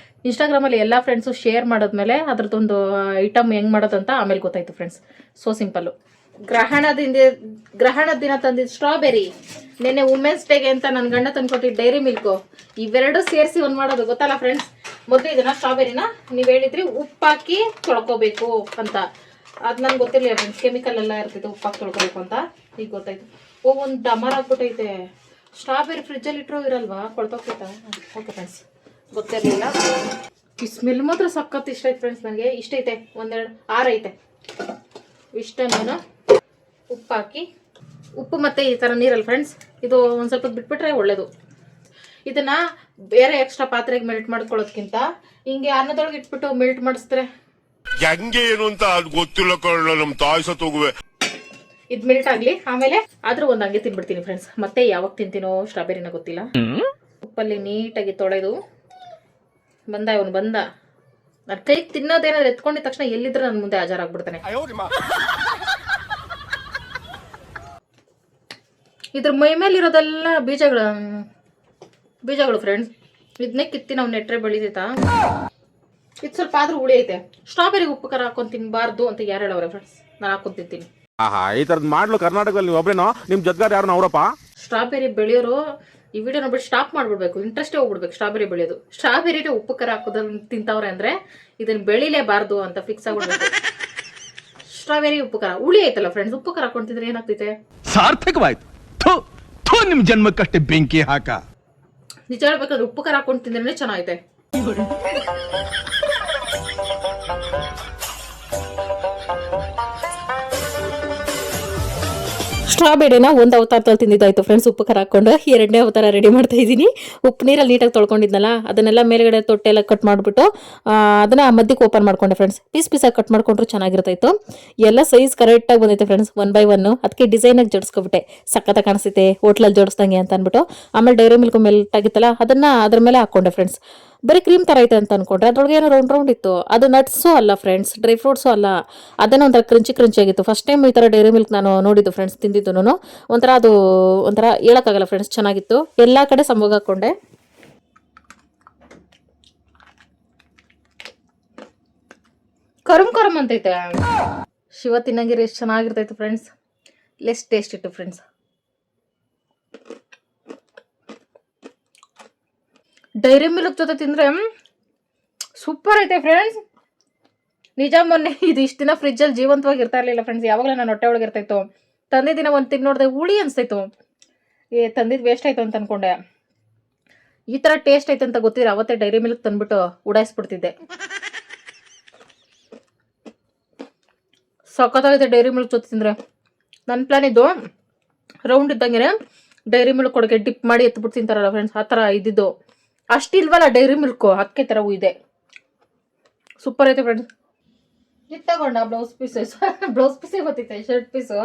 [SPEAKER 1] ಇನ್ಸ್ಟಾಗ್ರಾಮಲ್ಲಿ ಎಲ್ಲ ಫ್ರೆಂಡ್ಸು ಶೇರ್ ಮಾಡಿದ್ಮೇಲೆ ಅದ್ರದ್ದೊಂದು ಐಟಮ್ ಹೆಂಗೆ ಮಾಡೋದು ಅಂತ ಆಮೇಲೆ ಗೊತ್ತಾಯ್ತು ಫ್ರೆಂಡ್ಸ್. So simple. ಗ್ರಹಣದ ದಿನ ತಂದಿದ್ದು ಸ್ಟ್ರಾಬೆರಿ, ನೆನ್ನೆ ವುಮೆನ್ಸ್ ಡೇಗೆ ಅಂತ ನನ್ನ ಗಂಡ ತಂದ್ಕೊಟ್ಟಿದ್ದು ಡೈರಿ ಮಿಲ್ಕು, ಇವೆರಡು ಸೇರಿಸಿ ಒಂದು ಮಾಡೋದು ಗೊತ್ತಲ್ಲ ಫ್ರೆಂಡ್ಸ್. ಮೊದಲು ಇದನ್ನ ಸ್ಟ್ರಾಬೆರಿನ ನೀವು ಹೇಳಿದ್ರಿ ಉಪ್ಪಾಕಿ ತೊಳ್ಕೊಬೇಕು ಅಂತ, ಅದು ನಂಗೆ ಗೊತ್ತಿರಲಿಲ್ಲ ಫ್ರೆಂಡ್ಸ್. ಕೆಮಿಕಲ್ ಎಲ್ಲ ಇರ್ತಿತ್ತು ಉಪ್ಪಾಕಿ ತೊಳ್ಕೊಬೇಕು ಅಂತ, ಈಗ ಗೊತ್ತಾಯ್ತು. ಒಂದು ಡಮರ್ ಆಗ್ಬಿಟ್ಟೈತೆ. ಸ್ಟ್ರಾಬೆರಿ ಫ್ರಿಜ್ಜಲ್ಲಿ ಇಟ್ಟರು ಇರಲ್ವಾ, ಕೊಳ್ತೋಗ್ತೈತಾ? ಓಕೆ ಫ್ರೆಂಡ್ಸ್, ಗೊತ್ತಿರಲಿಲ್ಲ. ಈ ಸ್ಮೆಲ್ ಮಾತ್ರ ಸಖತ್ ಇಷ್ಟ ಐತೆ ಫ್ರೆಂಡ್ಸ್ ನನಗೆ. ಇಷ್ಟೈತೆ, 6 ಐತೆ. ಇಷ್ಟನ್ನು ಉಪ್ಪಾಕಿ, ಉಪ್ಪು ಮತ್ತು ಈ ಥರ ನೀರಲ್ಲಿ ಫ್ರೆಂಡ್ಸ್, ಇದು ಒಂದು ಸ್ವಲ್ಪ ಬಿಟ್ಬಿಟ್ರೆ ಒಳ್ಳೇದು. ಇದನ್ನು ಬೇರೆ ಎಕ್ಸ್ಟ್ರಾ ಪಾತ್ರೆಗೆ ಮೆಲ್ಟ್ ಮಾಡ್ಕೊಳ್ಳೋದ್ಕಿಂತ ಹಿಂಗೆ ಅನ್ನದೊಳಗೆ ಇಟ್ಬಿಟ್ಟು ಮೆಲ್ಟ್ ಮಾಡಿಸಿದ್ರೆ
[SPEAKER 3] ಹೆಂಗೆ ಏನು ಅಂತ ಅದು ಗೊತ್ತಿಲ್ಲ ಕಳ್ಳ ನಮ್ ತಾಯಿ ಸತ್ತೋಗುವೆ.
[SPEAKER 1] ಇದು ಮೆಲ್ಟ್ ಆಗಲಿ, ಆಮೇಲೆ ಆದರೂ ಒಂದು ಹಂಗೆ ತಿನ್ಬಿಡ್ತೀನಿ ಫ್ರೆಂಡ್ಸ್. ಮತ್ತೆ ಯಾವಾಗ ತಿಂತೀನೋ ಸ್ಟ್ರಾಬೆರಿನ ಗೊತ್ತಿಲ್ಲ. ಉಪ್ಪಲ್ಲಿ ನೀಟಾಗಿ ತೊಳೆದು ಇವನು ಬಂದ ನನ್ನ ಕೈಗೆ ತಿನ್ನೋದೇನಾದ್ರು ಎತ್ಕೊಂಡಿದ ತಕ್ಷಣ ಎಲ್ಲಿದ್ರೆ ನನ್ನ ಮುಂದೆ ಹಾಜರಾಗ್ಬಿಡ್ತಾನೆ. ಇದ್ರ ಮೈ ಮೇಲಿರೋದೆಲ್ಲ ಬೀಜಗಳು ಫ್ರೆಂಡ್ಸ್. ಇದನ್ನೇ ಕಿತ್ತಿ ನಾವು ನೆಟ್ರೆ ಬೆಳಿತೈತಾ. ಇದು ಸ್ವಲ್ಪ ಆದ್ರೂ ಹುಳಿ ಐತೆ. ಸ್ಟ್ರಾಬೆರಿಗೆ ಉಪ್ಪು ಖಾರ ಹಾಕೊಂಡು ತಿನ್ಬಾರ್ದು ಅಂತ ಯಾರು ಹೇಳವ್ರೆ ಫ್ರೆಂಡ್ಸ್? ನಾನು ಹಾಕೊಂಡು ತಿಂತೀನಿ.
[SPEAKER 7] ಈ ತರದ್ ಮಾಡ್ಲು ಕರ್ನಾಟಕದಲ್ಲಿ ನೀವು ಒಬ್ರೇನೋ, ನಿಮ್ ಜೊತೆಗಾರ ಯಾರು ಅವರಪ್ಪ?
[SPEAKER 1] ಸ್ಟ್ರಾಬೆರಿ ಬೆಳೆಯೋರು ಈ ವಿಡಿಯೋ ನೋಡ್ಬಿಟ್ಟು ಸ್ಟಾಪ್ ಮಾಡ್ಬಿಡ್ಬೇಕು, ಇಂಟ್ರೆಸ್ಟೇ ಹೋಗ್ಬಿಡ್ಬೇಕು ಸ್ಟ್ರಾಬೆರಿ ಬೆಳೆಯೋದು. ಸ್ಟ್ರಾಬೆರಿನೇ ಉಪ್ಪು ಖಾರ ಹಾಕೋದನ್ನ ತಿಂತವ್ರೆ ಅಂದ್ರೆ ಇದನ್ನ ಬೆಳಿಲೇಬಾರ್ದು ಅಂತ ಫಿಕ್ಸ್ ಆಗ್ಬಿಡ್ಬೇಕು. ಸ್ಟ್ರಾಬೆರಿ ಉಪ್ಪು ಖಾರ ಹುಳಿ ಐತಲ್ಲ ಫ್ರೆಂಡ್ಸ್, ಉಪ್ಪು ಖಾರ ಹಾಕೊಂಡು ತಿಂದ್ರೆ ಏನಾಗ್ತೈತೆ?
[SPEAKER 2] ಸಾರ್ಥಕವಾಯ್ತು. ನಿಮ್ ಜನ್ಮಕ್ಕಷ್ಟೇ ಬೆಂಕಿ ಹಾಕ.
[SPEAKER 1] ನಿಜ ಹೇಳ್ಬೇಕಾದ್ರೆ ಉಪ್ಪು ಖಾರ ಹಾಕೊಂಡು ತಿಂದ್ರೆ ಚೆನ್ನಾಗೈತೆ. ಸ್ಟ್ರಾಬೆರಿನ ಒಂದು ಅವತಾರದಲ್ಲಿ ತಿಂದಿದ್ದಾಯ್ತು ಫ್ರೆಂಡ್ಸ್, ಉಪ್ಪು ಖಾರ ಹಾಕೊಂಡು. 2ನೇ ಅವತಾರ ರೆಡಿ ಮಾಡ್ತಾ ಇದ್ದೀನಿ. ಉಪ್ಪು ನೀರಲ್ಲಿ ನೀಟಾಗಿ ತೊಳ್ಕೊಂಡಿದ್ನಲ್ಲ, ಅದನ್ನೆಲ್ಲ ಮೇಲ್ಗಡೆ ತೊಟ್ಟೆಲ್ಲ ಕಟ್ ಮಾಡಿಬಿಟ್ಟು ಅದನ್ನ ಮಧ್ಯಕ್ಕೆ ಓಪನ್ ಮಾಡ್ಕೊಂಡೆ ಫ್ರೆಂಡ್ಸ್. ಪೀಸಾಗಿ ಕಟ್ ಮಾಡ್ಕೊಂಡ್ರು ಚೆನ್ನಾಗಿರ್ತಾಯಿತ್ತು. ಎಲ್ಲ ಸೈಜ್ ಕರೆಕ್ಟಾಗಿ ಬಂದೈತೆ ಫ್ರೆಂಡ್ಸ್, 1 by 1. ಅದಕ್ಕೆ ಡಿಸೈನಾಗಿ ಜೋಡಿಸ್ಕೊಬಿಟ್ಟೆ, ಸಖತ್ತಾಗಿ ಕಾಣಿಸ್ತೈತೆ ಹೋಟ್ಲಲ್ಲಿ ಜೋಡಿಸ್ದಂಗೆ ಅಂತ ಅಂದ್ಬಿಟ್ಟು. ಆಮೇಲೆ ಡೈರಿ ಮಿಲ್ಕ್ ಮೆಲ್ಟ್ ಆಗಿತ್ತಲ್ಲ, ಅದನ್ನ ಅದ್ರ ಮೇಲೆ ಹಾಕೊಂಡೆ ಫ್ರೆಂಡ್ಸ್. ಬರೀ ಕ್ರೀಮ್ ಥರ ಐತೆ ಅಂತ ಅನ್ಕೊಂಡ್ರೆ ಅದ್ರೊಳಗೆ ಏನೋ ರೌಂಡ್ ಇತ್ತು. ಅದು ನಟ್ಸು ಅಲ್ಲ ಫ್ರೆಂಡ್ಸ್, ಡ್ರೈ ಫ್ರೂಟ್ಸು ಅಲ್ಲ. ಅದನ್ನ ಒಂಥರ ಕ್ರಂಚಿ ಆಗಿತ್ತು. ಫಸ್ಟ್ ಟೈಮ್ ಈ ಥರ ಡೈರಿ ಮಿಲ್ಕ್ ನಾನು ನೋಡಿದ್ದು ಫ್ರೆಂಡ್ಸ್, ತಿಂದಿದ್ದು. ಒಂಥರ ಅದು ಒಂಥರ ಹೇಳಕ್ಕಾಗಲ್ಲ ಫ್ರೆಂಡ್ಸ್, ಚೆನ್ನಾಗಿತ್ತು. ಎಲ್ಲ ಕಡೆ ಸಂಭೋಗ ಹಾಕೊಂಡೆ. ಕರುಮ್ ಅಂತೈತೆ. ಶಿವ ತಿನ್ನಂಗಿರಿ ಎಷ್ಟು ಚೆನ್ನಾಗಿರ್ತೈತೆ ಫ್ರೆಂಡ್ಸ್. ಲೆಸ್ ಟೇಸ್ಟ್ ಇತ್ತು ಫ್ರೆಂಡ್ಸ್. ಡೈರಿ ಮಿಲ್ಕ್ ಜೊತೆ ತಿಂದ್ರೆ ಸೂಪರ್ ಐತೆ ಫ್ರೆಂಡ್ಸ್. ನಿಜ, ಮೊನ್ನೆ ಇದು ಇಷ್ಟು ದಿನ ಫ್ರಿಜ್ಜಲ್ಲಿ ಜೀವಂತವಾಗಿ ಇರ್ತಾ ಇರಲಿಲ್ಲ ಫ್ರೆಂಡ್ಸ್. ಯಾವಾಗಲೂ ನಾನು ಹೊಟ್ಟೆ ಒಳಗೆ ಇರ್ತಾಯಿತ್ತು. ತಂದಿದ್ದಿನ ಒಂದು ತಿಂಗ್ ನೋಡಿದೆ, ಹುಳಿ ಅನಿಸ್ತಾಯಿತ್ತು. ತಂದಿದ್ದು ವೇಸ್ಟ್ ಆಯಿತು ಅಂತ ಅಂದ್ಕೊಂಡೆ. ಈ ಥರ ಟೇಸ್ಟ್ ಐತೆ ಅಂತ ಗೊತ್ತಿದ್ರೆ ಅವತ್ತೇ ಡೈರಿ ಮಿಲ್ಕ್ ತಂದ್ಬಿಟ್ಟು ಉಡಾಯಿಸ್ಬಿಡ್ತಿದ್ದೆ. ಸಖತ್ತಾಗೈತೆ ಡೈರಿ ಮಿಲ್ಕ್ ಜೊತೆ ತಿಂದರೆ. ನನ್ನ ಪ್ಲಾನ್ ಇದ್ದು ರೌಂಡ್ ಇದ್ದಂಗೆ ಡೈರಿ ಮಿಲ್ಕ್ ಕೊಡಕ್ಕೆ ಡಿಪ್ ಮಾಡಿ ಎತ್ಬಿಟ್ಟು ತಿಂತಾರಲ್ಲ ಫ್ರೆಂಡ್ಸ್, ಆ ಥರ ಇದ್ದಿದ್ದು. ಅಷ್ಟಿಲ್ವಲ್ಲ ಡೈರಿ ಮಿಲ್ಕು, ಅದಕ್ಕೆ ಥರ ಇದೆ. ಸೂಪರ್ ಐತೆ ಫ್ರೆಂಡ್ಸ್. ಇದು ತಗೊಂಡ ಬ್ಲೌಸ್ ಪೀಸೇ ಗೊತ್ತೈತೆ, ಶರ್ಟ್ ಪೀಸು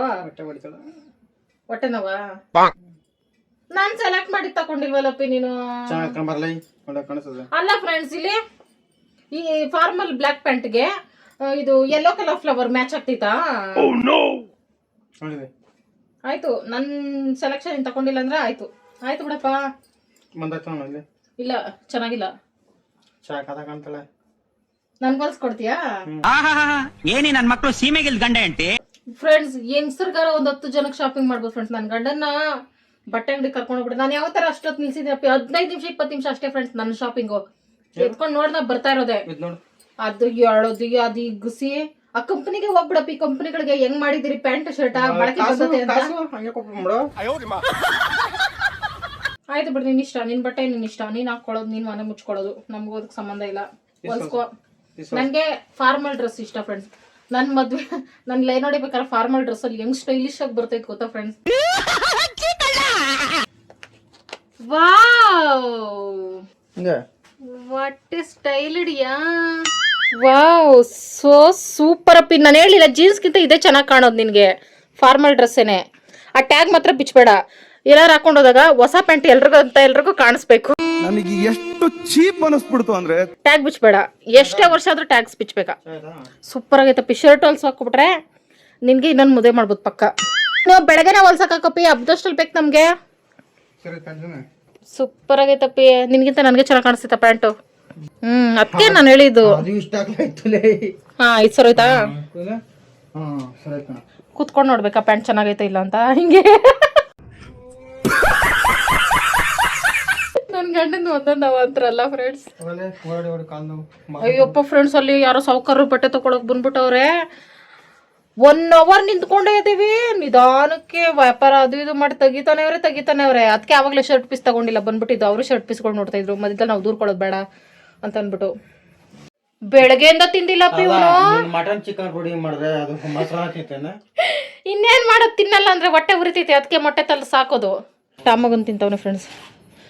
[SPEAKER 1] ಹೊಟ್ಟೆನವ. ನಾನು ಸೆಲೆಕ್ಟ್ ಮಾಡಿ ತಗೊಂಡಿಲ್ವಲ್ಲಪ್ಪಿ ನೀನು. ಅಲ್ಲ ಫ್ರೆಂಡ್ಸ್, ಇಲ್ಲಿ ಈ ಫಾರ್ಮಲ್ ಬ್ಲ್ಯಾಕ್ ಪ್ಯಾಂಟ್ಗೆ ಇದು ಯೆಲ್ಲೋ ಕಲರ್ ಫ್ಲವರ್ ಮ್ಯಾಚ್ ಆಗ್ತೈತಾ? ಆಯ್ತು, ನನ್ನ ಸೆಲೆಕ್ಷನ್ ತಗೊಂಡಿಲ್ಲ ಅಂದ್ರೆ ಆಯ್ತು ಬಿಡಪ್ಪ. ಇಲ್ಲ, ಚೆನ್ನಾಗಿಲ್ಲ. ನನ್ಗೊಲ್ಸ್ಕೊಡ್ತೀಯಾ?
[SPEAKER 8] ಏನಿ ನನ್ ಮಕ್ಳು ಸೀಮೆಗಿಲ್ ಗಂಡ ಅಂಟಿ
[SPEAKER 1] ಫ್ರೆಂಡ್ಸ್. ಯಂಗ್ಸ್ಟರ್ಗಾರ 10 ಜನಕ್ಕೆ ಶಾಪಿಂಗ್ ಮಾಡ್ಬೋದು ಫ್ರೆಂಡ್ಸ್. ನನ್ನ ಗಂಡನ್ನ ಬಟ್ಟೆ ಅಂಗಡಿ ಕರ್ಕೊಂಡು ಹೋಗ್ಬಿಟ್ಟು ನಾನು ಯಾವ ತರ ಅಷ್ಟೊತ್ತು ನಿಲ್ಸಿದ್ದೀನಪ್ಪ, 15 ನಿಮಿಷ 20 ನಿಮಿಷ ಅಷ್ಟೇ ಫ್ರೆಂಡ್ಸ್ ನನ್ನ ಶಾಪಿಂಗು. ಎತ್ಕೊಂಡು ನೋಡ್ದ ಬರ್ತಾ ಇರೋದೆ. ಅದು ಹೇಳೋದು ಅದು ಗುಸಿ ಆ ಕಂಪನಿಗೆ ಹೋಗ್ಬಿಡಪ್ಪ. ಈ ಕಂಪನಿಗಳಿಗೆ ಹೆಂಗ್ ಮಾಡಿದಿರಿ ಪ್ಯಾಂಟ್ ಶರ್ಟ್ ಬಳಕೆ ಬಂದತೆ ಅಂತ. ಆಯ್ತು ಬಿಡಿ, ನಿನ್ ಇಷ್ಟ, ನಿನ್ ಬಟ್ಟೆ ನಿನ್ ಇಷ್ಟ, ನೀನ್ ಹಾಕೊಳ್ಳೋದು, ನೀನ್ ಮನೆ ಮುಚ್ಕೊಳ್ಳೋದು, ನಮ್ಗೂ ಅದಕ್ಕೆ ಸಂಬಂಧ ಇಲ್ಲ. ಹೊಲ್ಸ್ಕೋ. ನನ್ಗೆ ಫಾರ್ಮಲ್ ಡ್ರೆಸ್ ಇಷ್ಟ ಫ್ರೆಂಡ್ಸ್. ನನ್ ಮದ್ವೆ ನನ್ ಲೈನ್ ಹೊಡಿಬೇಕಾದ್ರೆ ಫಾರ್ಮಲ್ ಡ್ರೆಸ್ ಅಲ್ಲಿ ಹೆಂಗ್ ಸ್ಟೈಲಿಶ್ ಆಗಿ ಬರ್ತೈತೆ ಗೊತ್ತಾ ಫ್ರೆಂಡ್ಸ್. ವಾವ್,
[SPEAKER 6] ಹಿಂಗೆ
[SPEAKER 1] what is style India. Wow, so super ಅಪ್ಪಿ. ನಾನು ಹೇಳಿಲ್ಲ ಜೀನ್ಸ್ಗಿಂತ ಇದೇ ಚೆನ್ನಾಗಿ ಕಾಣೋದು ನಿನಗೆ. ಫಾರ್ಮಲ್ ಡ್ರೆಸ್ಸೇನೆ. ಆ ಟ್ಯಾಗ್ ಮಾತ್ರ ಬಿಚ್ಚಬೇಡ. ಎಲ್ಲಾರು ಹಾಕೊಂಡು ಹೋದಾಗ ಹೊಸ ಪ್ಯಾಂಟ್ ಎಲ್ರಿಗೂ ಕಾಣಿಸ್ಬೇಕು.
[SPEAKER 2] ನನಗೆ ಎಷ್ಟು ಚೀಪ್ ಅನಿಸ್ಬಿಡ್ತು ಅಂದ್ರೆ
[SPEAKER 1] ಟ್ಯಾಗ್ ಬಿಚ್ಚಬೇಡ. ಎಷ್ಟೇ ವರ್ಷ ಆದ್ರೂ ಟ್ಯಾಗ್ಸ್ ಬಿಚ್ಚಬೇಕಾ. ಸೂಪರ್ ಆಗೈತಪ್ಪಿ. ಶರ್ಟ್ ಹೊಲ್ಸ್ ಹಾಕೊಬಿಟ್ರೆ ನಿನ್ಗೆ ಇನ್ನೊಂದು ಮದುವೆ ಮಾಡ್ಬೋದು ಪಕ್ಕ. ನೀವು ಬೆಳಗ್ಗೆನೆ ಹೊಲ್ಸಕ್ಕಪ್ಪಿ, ಹಬ್ಬದಷ್ಟಲ್ಲಿ ಬೇಕು ನಮ್ಗೆ.
[SPEAKER 6] ಸರಿ ಕಂಜನೆ
[SPEAKER 1] ಸೂಪರ್ ಆಗೈತಪ್ಪಿ. ನಿನ್ಗಿಂತ ನನಗೆ ಚೆನ್ನಾಗಿ ಕಾಣಿಸ್ತೈತ ಪ್ಯಾಂಟು. ಅದಕ್ಕೆ ನಾನು ಹೇಳಿದ್ದು.
[SPEAKER 6] ಅದು ಇಷ್ಟ ಆಗ್ಲಾಯ್ತಲೇ.
[SPEAKER 1] ಹಾ, 5,000 ಆಯ್ತಾ?
[SPEAKER 6] ಹಾಂ ಸರಿ ಕಣ.
[SPEAKER 1] ಕೂತ್ಕೊಂಡು ನೋಡ್ಬೇಕಾ ಪ್ಯಾಂಟ್ ಚೆನ್ನಾಗೈತೆ ಇಲ್ಲ ಅಂತ. ಹಿಂಗೆ ನನ್ ಗಂಡನ ಒಂದೊಂದು ಅಂತಾರಲ್ಲ ಫ್ರೆಂಡ್ಸ್.
[SPEAKER 6] ಓಡಿ ಕಾಲ್ ನೋವು.
[SPEAKER 1] ಅಯ್ಯಪ್ಪ ಫ್ರೆಂಡ್ಸ್, ಅಲ್ಲಿ ಯಾರೋ ಸಾವುಕಾರರು ಬಟ್ಟೆ ತಗೊಳಕ್ ಬಂದ್ಬಿಟ್ಟವ್ರೆ. 1 hour ನಿಂತ್ಕೊಂಡೇ ಇದೀವಿ. ನಿಧಾನಕ್ಕೆ ವ್ಯಾಪಾರ ಅದು ಇದು ಮಾಡಿ ತೆಗಿತಾನೆ ಅವ್ರೆ. ಅದಕ್ಕೆ ಆವಾಗಲೇ ಶರ್ಟ್ ಪೀಸ್ ತಗೊಂಡಿಲ್ಲ, ಬಂದ್ಬಿಟ್ಟಿದ್ದು. ಅವರು ಶರ್ಟ್ ಪೀಸ್ಕೊಂಡು ನೋಡ್ತಾ ಇದ್ರು. ಮಧ್ಯದಲ್ಲಿ ನಾವು ದೂರ್ಕೊಳ್ಳೋದು ಬೇಡ ಅಂತ ಅಂದ್ಬಿಟ್ಟು. ಬೆಳಗ್ಗೆಯಿಂದ ತಿಂದಿಲ್ಲಪ್ಪ ಇವನು.
[SPEAKER 6] ಮಟನ್ ಚಿಕನ್ ರೂಢಿ ಮಾಡಿದ್ರೆ ಅದು ಮಸಾಲ ತಿಂತೇನೆ.
[SPEAKER 1] ಇನ್ನೇನ್ ಮಾಡೋದು, ತಿನ್ನಲ್ಲ ಅಂದ್ರೆ ಹೊಟ್ಟೆ ಉರಿತೈತೆ. ಅದಕ್ಕೆ ಮೊಟ್ಟೆ ತಲ್ಲ ಸಾಕೋದು. ಟಾಮಗನ್ ತಿಂತವನೆ ಫ್ರೆಂಡ್ಸ್.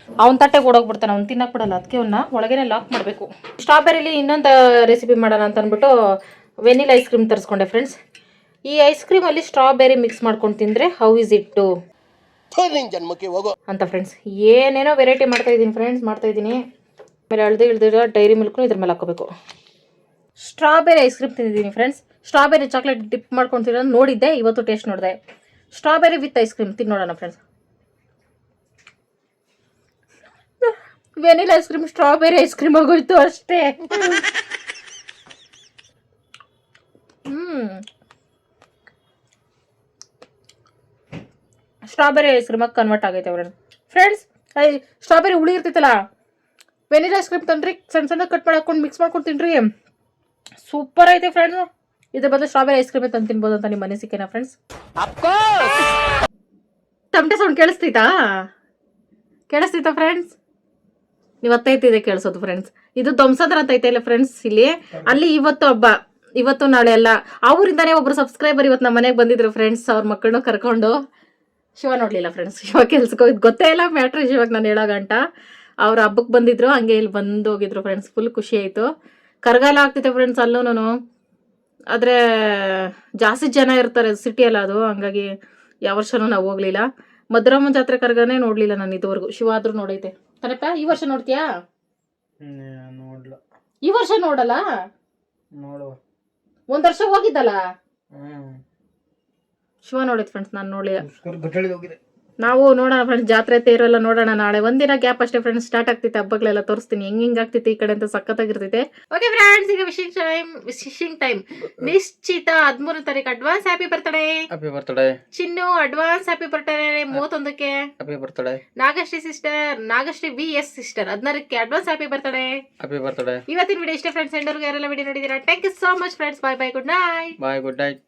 [SPEAKER 1] ಅವ್ನ ತಟ್ಟೆಗೆ ಓಡೋಗ್ಬಿಡ್ತಾನೆ, ಅವ್ನು ತಿನ್ನಕ್ ಬಿಡಲ್ಲ. ಅದಕ್ಕೆ ಅವನ್ನ ಒಳಗೇನೆ ಲಾಕ್ ಮಾಡಬೇಕು. ಸ್ಟ್ರಾಬೆರಿಲಿ ಇನ್ನೊಂದು ರೆಸಿಪಿ ಮಾಡೋಣ ಅಂತ ಅಂದ್ಬಿಟ್ಟು ವೆನಿಲಾ ಐಸ್ ಕ್ರೀಮ್ ತರಿಸ್ಕೊಂಡೆ ಫ್ರೆಂಡ್ಸ್. ಈ ಐಸ್ ಕ್ರೀಮಲ್ಲಿ ಸ್ಟ್ರಾಬೆರಿ ಮಿಕ್ಸ್ ಮಾಡ್ಕೊಂಡು ತಿಂದರೆ ಹೌ ಇಸ್ ಇಟ್ಟು ಅಂತ ಫ್ರೆಂಡ್ಸ್. ಏನೇನೋ ವೆರೈಟಿ ಮಾಡ್ತಾ ಇದ್ದೀನಿ ಫ್ರೆಂಡ್ಸ್, ಆಮೇಲೆ ಇಳ್ದಿರೋ ಡೈರಿ ಮಿಲ್ಕ್ನು ಇದ್ರ ಮೇಲೆ ಹಾಕೋಬೇಕು. ಸ್ಟ್ರಾಬೆರಿ ಐಸ್ ಕ್ರೀಮ್ ತಿಂದಿದ್ದೀನಿ ಫ್ರೆಂಡ್ಸ್. ಸ್ಟ್ರಾಬೆರಿ ಚಾಕ್ಲೇಟ್ ಡಿಪ್ ಮಾಡ್ಕೊಂಡು ತಿನ್ನೋದು ನೋಡಿದ್ದೆ, ಇವತ್ತು ಟೇಸ್ಟ್ ನೋಡಿದೆ. ಸ್ಟ್ರಾಬೆರಿ ವಿತ್ ಐಸ್ ಕ್ರೀಮ್ ತಿನ್ನೋಣ friends. Vanilla ice cream strawberry ice cream ಆಗೋಯ್ತು ಅಷ್ಟೇ. ಸ್ಟ್ರಾಬೆರಿ ಐಸ್ ಕ್ರೀಮಾಗಿ ಕನ್ವರ್ಟ್ ಆಗೈತೆ ಅವ್ರ ಫ್ರೆಂಡ್ಸ್. ಸ್ಟ್ರಾಬೆರಿ ಹುಳಿ ಇರ್ತೈತಲ್ಲ, ವೆನಿಲಾ ಐಸ್ ಕ್ರೀಮ್ ತಂದ್ರಿ ಸಣ್ಣ ಸಣ್ಣ ಕಟ್ ಮಾಡಿ ಹಾಕೊಂಡು ಮಿಕ್ಸ್ ಮಾಡ್ಕೊಂಡು ತಿನ್ರಿ. ಸೂಪರ್ ಐತೆ ಫ್ರೆಂಡ್ಸ್. ಇದ್ರ ಬದಲು ಸ್ಟ್ರಾಬೆರಿ ಐಸ್ ಕ್ರೀಮೇ ತಂದು ತಿನ್ಬೋದು ಅಂತ ನಿಮ್ಮ ಮನಸ್ಸಿಗೆನಾ ಫ್ರೆಂಡ್ಸ್? ಟಮಟೆ ಸೌಂಡ್ ಕೇಳಿಸ್ತಿತ್ತಾ ಫ್ರೆಂಡ್ಸ್? ಇವತ್ತೈತಿದೆ ಕೇಳಿಸೋದು ಫ್ರೆಂಡ್ಸ್. ಇದು ಧ್ವಂಸದ್ರ ಅಂತ ಐತೆ ಇಲ್ಲ ಫ್ರೆಂಡ್ಸ್ ಇಲ್ಲಿ. ಅಲ್ಲಿ ಇವತ್ತು ಹಬ್ಬ, ಇವತ್ತು ನಾಳೆ ಎಲ್ಲ. ಅವರಿಂದಾನೇ ಒಬ್ರು ಸಬ್ಸ್ಕ್ರೈಬರ್ ಇವತ್ತು ನಮ್ಮ ಮನೆಗೆ ಬಂದಿದ್ರು ಫ್ರೆಂಡ್ಸ್. ಅವ್ರ ಮಕ್ಕಳನ್ನು ಕರ್ಕೊಂಡು. ಶಿವ ನೋಡ್ಲಿಲ್ಲ ಫ್ರೆಂಡ್ಸ್, ಶಿವ ಕೆಲ್ಸಕ್ಕೆ ಹೋಗಿದ್ದು ಗೊತ್ತೇ ಇಲ್ಲ ಮ್ಯಾಟ್ರ್. ಶಿವಾಗ ನಾನು ಹೇಳೋ ಗಂಟ ಅವ್ರ ಹಬ್ಬಕ್ಕೆ ಬಂದಿದ್ರು, ಹಂಗೆ ಇಲ್ಲಿ ಬಂದು ಹೋಗಿದ್ರು ಫ್ರೆಂಡ್ಸ್. ಫುಲ್ ಖುಷಿ ಆಯಿತು. ಕರಗಾಲ ಆಗ್ತಿದೆ ಫ್ರೆಂಡ್ಸ್ ಅಲ್ಲೂ. ಆದರೆ ಜಾಸ್ತಿ ಜನ ಇರ್ತಾರೆ ಸಿಟಿಯಲ್ಲ ಅದು, ಹಂಗಾಗಿ ಯಾವ ವರ್ಷನೂ ನಾವು ಹೋಗ್ಲಿಲ್ಲ. ಮಧುರಮ್ಮನ ಜಾತ್ರೆ ಕರ್ಗನೇ ನೋಡಲಿಲ್ಲ ನಾನು ಇದುವರೆಗೂ. ಶಿವ ಆದ್ರೂ ನೋಡೈತೆ ತನಕ. ಈ ವರ್ಷ ನೋಡ್ತೀಯಾ?
[SPEAKER 6] ನೋಡ್ಲ.
[SPEAKER 1] ಈ ವರ್ಷ ನೋಡಲ್ಲ?
[SPEAKER 6] ನೋಡುವ.
[SPEAKER 1] ಒಂದ್ ವರ್ಷ ಹೋಗಿದ್ದಲ್ಲ ಶಿವ ನೋಡಿದ್ ಫ್ರೆಂಡ್ಸ್, ನಾನು ನೋಡಲಿಲ್ಲ.
[SPEAKER 6] ಹೋಗಿದೆ.
[SPEAKER 1] ನಾವು ನೋಡೋಣ ಫ್ರೆಂಡ್ಸ್, ಜಾತ್ರೆ ತೇರೆಲ್ಲ ನೋಡೋಣ. ನಾಳೆ ಒಂದಿನ ಗ್ಯಾಪ್ ಅಷ್ಟೇ ಫ್ರೆಂಡ್ಸ್, ಸ್ಟಾರ್ಟ್ ಆಗ್ತೈತೆ ಹಬ್ಬಗಳೆಲ್ಲ. ತೋರಿಸ್ತೀನಿ ಹೆಂಗ್ ಆಗ್ತೈತೆ ಈ ಕಡೆ ಅಂತ. ಸಖತ್ತಾಗಿರ್ತೈತೆ. ಓಕೆ ಫ್ರೆಂಡ್ಸ್, ಈಗ ವಿಶಿಂಗ್ ಟೈಮ್ ನಿಶ್ಚಿತ 13 ತಾರೀಕು advance happy birthday.
[SPEAKER 6] Happy birthday
[SPEAKER 1] Chinnu. Advance happy birthday 31ಕ್ಕೆ.
[SPEAKER 6] Happy birthday
[SPEAKER 1] Nagashree VS sister 16ಕ್ಕೆ advance happy birthday.
[SPEAKER 6] Happy birthday.
[SPEAKER 1] ಇವತ್ತಿನ ವಿಡಿಯೋ ಇಷ್ಟೇ ಫ್ರೆಂಡ್ಸ್. ಎಂಡರ್ಗೆ ಯಾರೆಲ್ಲ ವಿಡಿಯೋ ನೋಡಿದ್ದೀರಾ, thank you so much friends. Bye bye, good night.
[SPEAKER 6] Bye, good night.